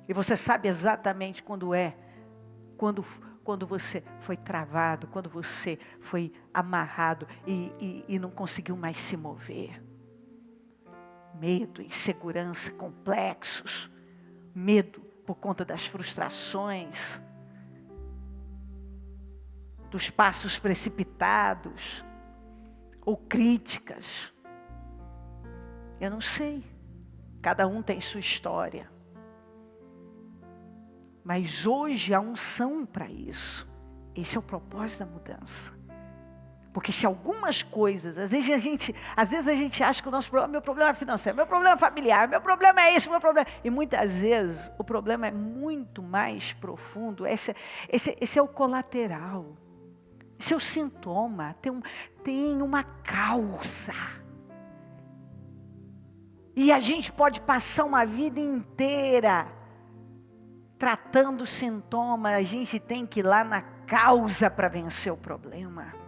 E você sabe exatamente quando você foi travado, quando você foi amarrado e não conseguiu mais se mover. Medo, insegurança, complexos. Medo por conta das frustrações, dos passos precipitados, ou críticas. Eu não sei. Cada um tem sua história. Mas hoje há unção para isso. Esse é o propósito da mudança. Porque se algumas coisas, às vezes a gente acha que o meu problema é financeiro, meu problema é familiar, meu problema é isso, meu problema... E muitas vezes o problema é muito mais profundo. Esse é o colateral. Esse é o sintoma. Tem uma causa. E a gente pode passar uma vida inteira tratando o sintoma. A gente tem que ir lá na causa para vencer o problema.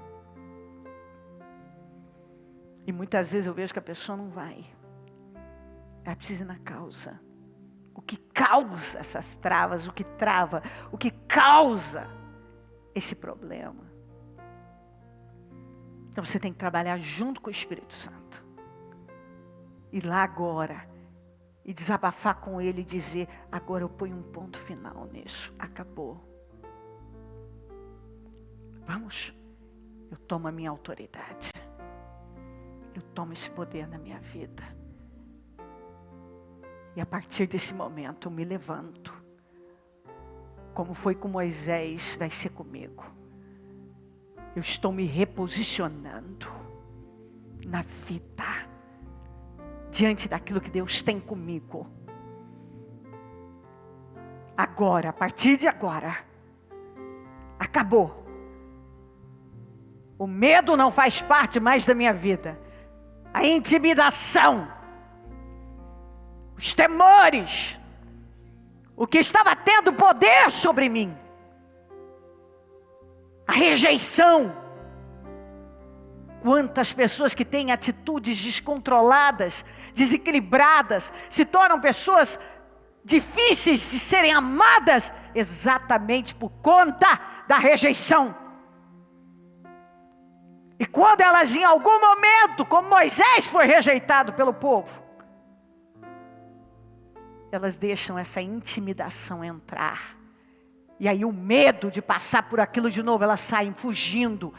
E muitas vezes eu vejo que a pessoa não vai. Ela precisa ir na causa. O que causa essas travas, o que trava, o que causa esse problema. Então você tem que trabalhar junto com o Espírito Santo. Ir lá agora e desabafar com ele e dizer: agora eu ponho um ponto final nisso. Acabou. Vamos? Eu tomo a minha autoridade. Eu tomo esse poder na minha vida. E a partir desse momento eu me levanto. Como foi com Moisés, vai ser comigo. Eu estou me reposicionando na vida. Diante daquilo que Deus tem comigo. Agora, a partir de agora. Acabou. O medo não faz parte mais da minha vida. A intimidação, os temores, o que estava tendo poder sobre mim, a rejeição. Quantas pessoas que têm atitudes descontroladas, desequilibradas, se tornam pessoas difíceis de serem amadas, exatamente por conta da rejeição. E quando elas em algum momento, como Moisés foi rejeitado pelo povo, elas deixam essa intimidação entrar. E aí o medo de passar por aquilo de novo, elas saem fugindo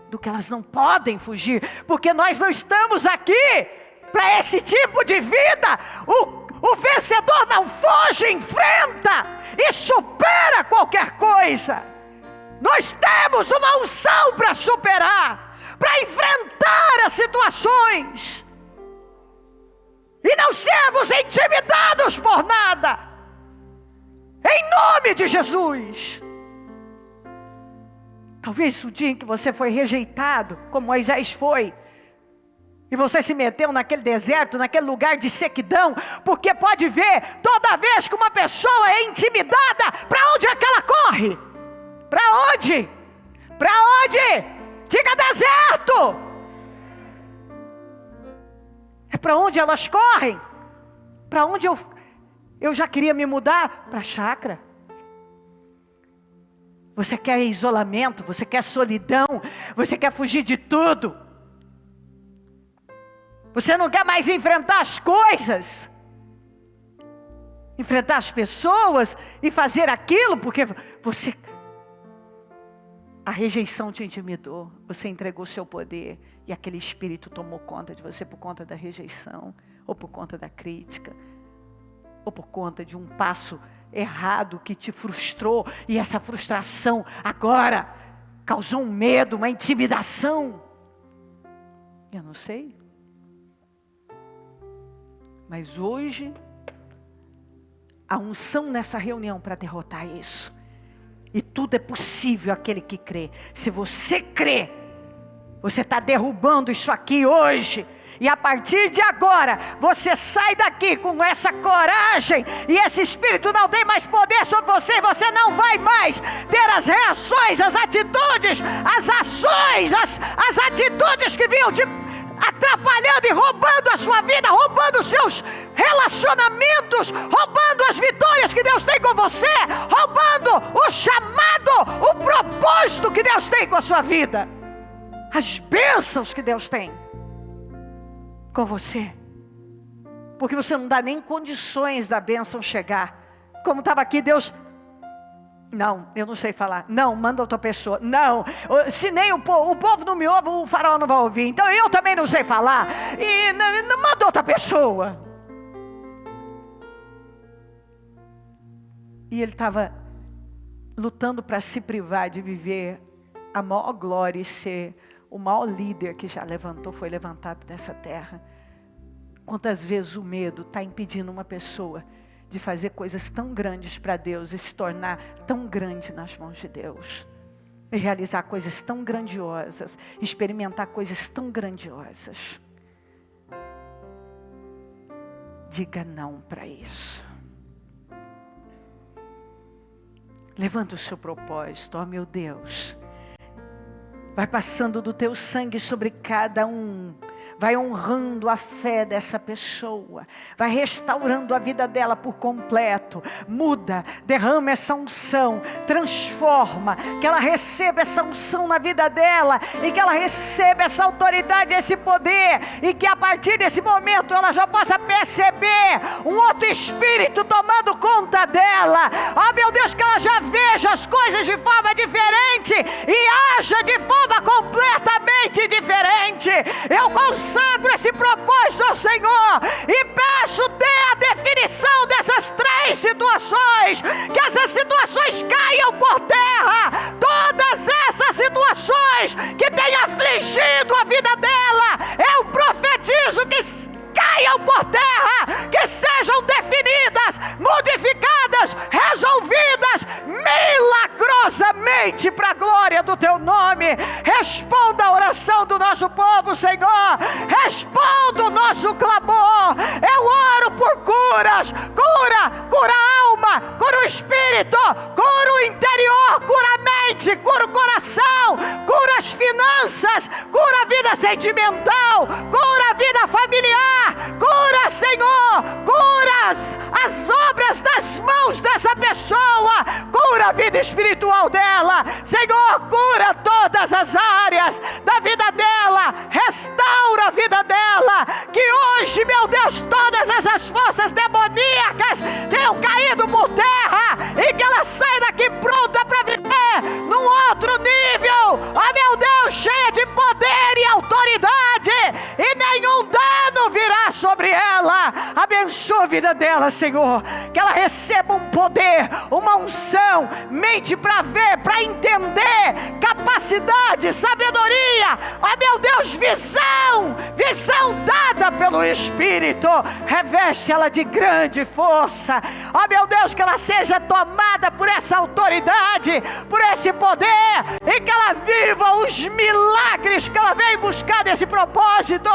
do que elas não podem fugir. Porque nós não estamos aqui para esse tipo de vida. O vencedor não foge, enfrenta e supera qualquer coisa. Nós temos uma unção para superar, para enfrentar as situações. E não sermos intimidados por nada. Em nome de Jesus. Talvez o dia em que você foi rejeitado, como Moisés foi, e você se meteu naquele deserto, naquele lugar de sequidão, porque pode ver, toda vez que uma pessoa é intimidada, para onde é que ela corre? Para onde? Para onde? Diga deserto! É para onde elas correm? Para onde eu já queria me mudar? Para a chácara. Você quer isolamento, você quer solidão, você quer fugir de tudo. Você não quer mais enfrentar as coisas, enfrentar as pessoas e fazer aquilo, porque a rejeição te intimidou, você entregou seu poder e aquele espírito tomou conta de você por conta da rejeição, ou por conta da crítica, ou por conta de um passo errado que te frustrou, e essa frustração agora causou um medo, uma intimidação. Eu não sei. Mas hoje, a unção nessa reunião para derrotar isso. E tudo é possível aquele que crê. Se você crê, você está derrubando isso aqui hoje. E a partir de agora, você sai daqui com essa coragem. E esse espírito não tem mais poder sobre você. Você não vai mais ter as reações, as atitudes, as ações, as atitudes que vinham atrapalhando e roubando a sua vida, roubando os seus relacionamentos, roubando as vitórias que Deus tem com você, roubando o chamado, o propósito que Deus tem com a sua vida, as bênçãos que Deus tem. com você. Porque você não dá nem condições da bênção chegar. Como estava aqui, Deus... Não, eu não sei falar. Não, manda outra pessoa. Não, se nem o povo não me ouve, o faraó não vai ouvir. Então eu também não sei falar. E não manda outra pessoa. E ele estava lutando para se privar de viver a maior glória e ser o maior líder que já foi levantado nessa terra. Quantas vezes o medo está impedindo uma pessoa de fazer coisas tão grandes para Deus e se tornar tão grande nas mãos de Deus. E realizar coisas tão grandiosas, experimentar coisas tão grandiosas. Diga não para isso. Levanta o seu propósito, ó meu Deus. Vai passando do teu sangue sobre cada um. Vai honrando a fé dessa pessoa. Vai restaurando a vida dela por completo. Muda, derrama essa unção. Transforma. Que ela receba essa unção na vida dela. E que ela receba essa autoridade, esse poder. E que a partir desse momento ela já possa perceber um outro espírito tomando conta dela. Oh meu Deus, que ela já veja as coisas de forma diferente. E haja de forma completamente diferente. Eu consagro esse propósito ao Senhor e peço, dê a definição dessas 3 situações, que essas situações caiam por terra, todas essas situações que têm afligido a vida dela, eu profetizo que caiam por terra, que sejam definidas, modificadas, resolvidas milagrosamente para a glória do teu nome. Responda a oração do nosso povo, Senhor. Responda o nosso clamor. Eu oro por curas. Cura a alma, cura o espírito, cura o interior, cura a mente, cura o coração, cura as finanças, cura a vida sentimental, cura a vida familiar. Cura, Senhor, cura as obras das mãos dessa pessoa, cura a vida espiritual dela, Senhor, cura todas as áreas da vida dela, restaura a vida dela, que hoje, meu Deus, todas essas forças demoníacas tenham caído por terra, e que ela saia daqui pronta para viver num outro nível, oh meu Deus, cheia de poder e autoridade, e nenhum dano virá sobre ela. Abençoa a vida dela, Senhor, que ela receba um poder, uma unção, mente para ver, para entender, capacidade, sabedoria, ó meu Deus, visão dada pelo Espírito. Reveste ela de grande força, ó meu Deus, que ela seja tomada por essa autoridade, por esse poder, e que ela viva os milagres que ela veio buscar desse propósito,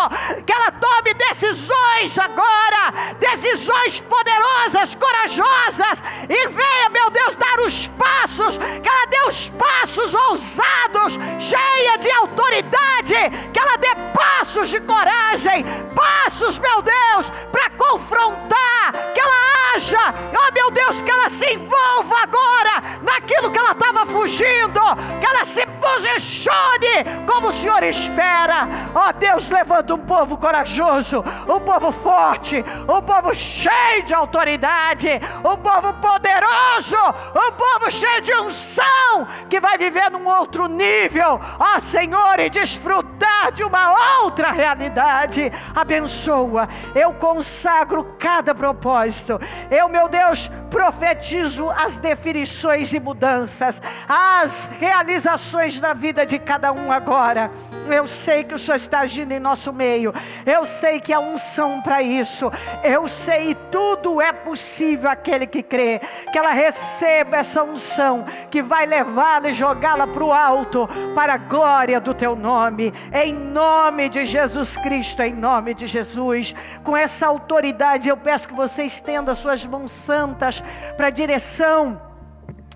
que ela tome decisões agora, decisões poderosas, corajosas, e venha, meu Deus, dar os passos, que ela dê os passos ousados, cheia de autoridade, que ela dê passos de coragem, passos, meu Deus, para confrontar, que ela haja, oh meu Deus, que ela se envolva agora naquilo que ela estava fugindo, que ela se posicione como o Senhor espera. Ó Deus, levanta um povo corajoso, um povo forte, um povo cheio de autoridade, um povo poderoso, um povo cheio de unção, que vai viver num outro nível, ó Senhor, e desfrutar de uma outra realidade. Abençoa, eu consagro cada propósito, eu, meu Deus, profetizo as definições e mudanças, as realizações da vida de cada um agora. Eu sei que o Senhor está agindo em nosso meio, eu sei que há unção para isso, eu sei, tudo é possível aquele que crê, que ela receba essa unção, que vai levá-la e jogá-la para o alto, para a glória do teu nome, em nome de Jesus Cristo, em nome de Jesus. Com essa autoridade eu peço que você estenda suas mãos santas para a direção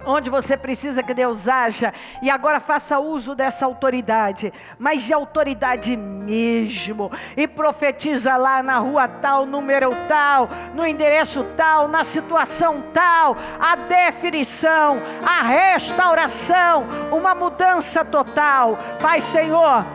onde você precisa que Deus haja, e agora faça uso dessa autoridade, mas de autoridade mesmo, e profetiza lá na rua tal, número tal, no endereço tal, na situação tal, a definição, a restauração, uma mudança total. Faz, Senhor,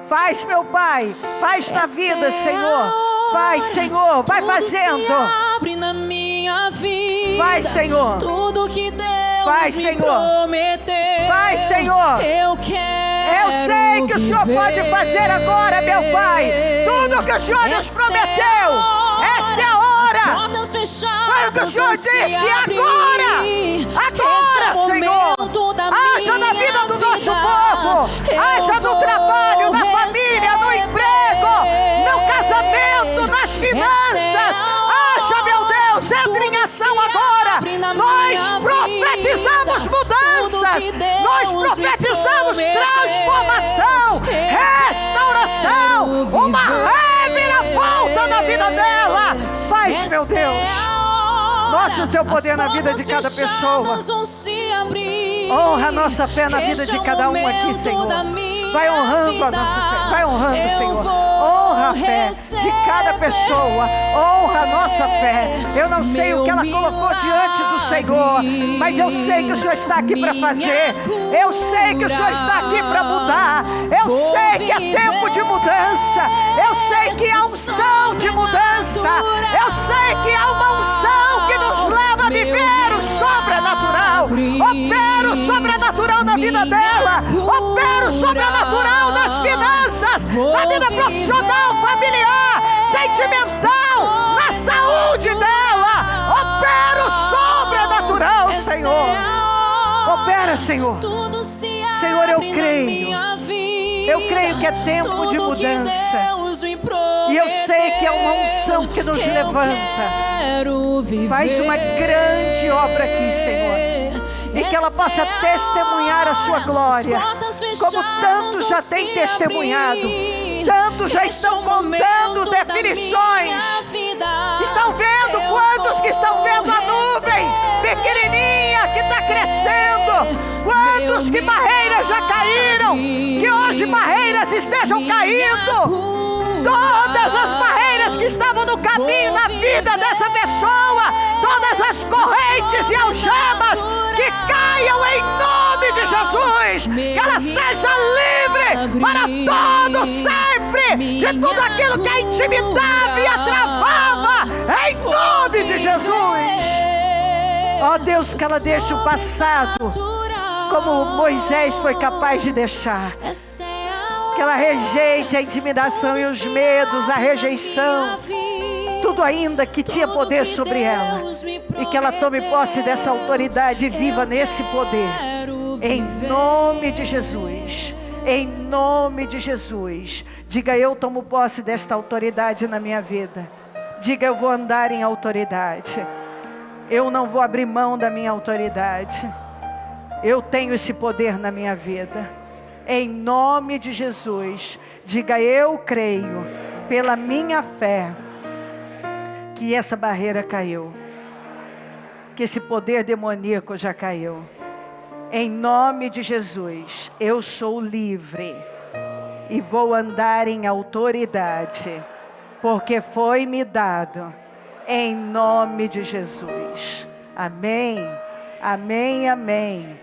Faz, meu Pai. Faz na vida, Senhor. Faz, Senhor. Vai fazendo. Abre na minha vida. Vai, Senhor. Tudo que Deus Vai, me Senhor. prometeu. Vai, Senhor. Eu quero Eu sei que o Senhor pode fazer agora, meu Pai. Tudo que o Senhor nos prometeu. Esta é a hora. Foi o que o Senhor disse agora. Agora, Senhor. Haja na vida do nosso povo. Haja no trabalho, na família, no emprego, no casamento, nas finanças. Haja, meu Deus, entre em ação agora. Nós profetizamos mudanças. Nós profetizamos transformação, restauração, uma reviravolta na vida dela. Faz, meu Deus. Mostra o teu poder na vida de cada pessoa. Honra a nossa fé na vida de cada um aqui, Senhor. Vai honrando a nossa fé. Vai honrando, Senhor. Honra a fé de cada pessoa. Honra a nossa fé. Eu não sei o que ela colocou diante do Senhor, mas eu sei que o Senhor está aqui para fazer. Eu sei que o Senhor está aqui para mudar. Eu sei que é tempo de mudança. Eu sei que há unção de mudança. Eu sei que há uma unção que nos leva a viver o sobrenatural. Opera o sobrenatural na vida dela. Opera o sobrenatural nas finanças, na vida profissional, familiar, sentimental, na saúde dela. Opera o sobrenatural, Senhor. Opera, Senhor. Senhor, eu creio. Eu creio que é tempo de mudança. E eu sei que é uma unção que nos levanta. Faz uma grande obra aqui, Senhor. E que ela possa testemunhar a sua glória, como tantos já têm testemunhado. Tantos já estão contando definições. Estão vendo quantos que estão vendo a nuvem pequenininha que está crescendo. Quantos que barreiras já caíram, que hoje barreiras estejam caindo. Todas as barreiras que estavam no caminho na vida dessa pessoa, todas as correntes e algemas que caiam em nome de Jesus, que ela seja livre para todo sempre de tudo aquilo que a intimidava e a travava, em nome de Jesus. Ó Deus, que ela deixe o passado como Moisés foi capaz de deixar. Que ela rejeite a intimidação e os medos, a rejeição, tudo ainda que tinha poder sobre ela, e que ela tome posse dessa autoridade e viva nesse poder, em nome de Jesus. Em nome de Jesus. Diga: eu tomo posse desta autoridade na minha vida. Diga: eu vou andar em autoridade. Eu não vou abrir mão da minha autoridade. Eu tenho esse poder na minha vida. Em nome de Jesus. Diga: eu creio, pela minha fé, que essa barreira caiu, que esse poder demoníaco já caiu. Em nome de Jesus, eu sou livre e vou andar em autoridade, porque foi me dado, em nome de Jesus. Amém, amém, amém.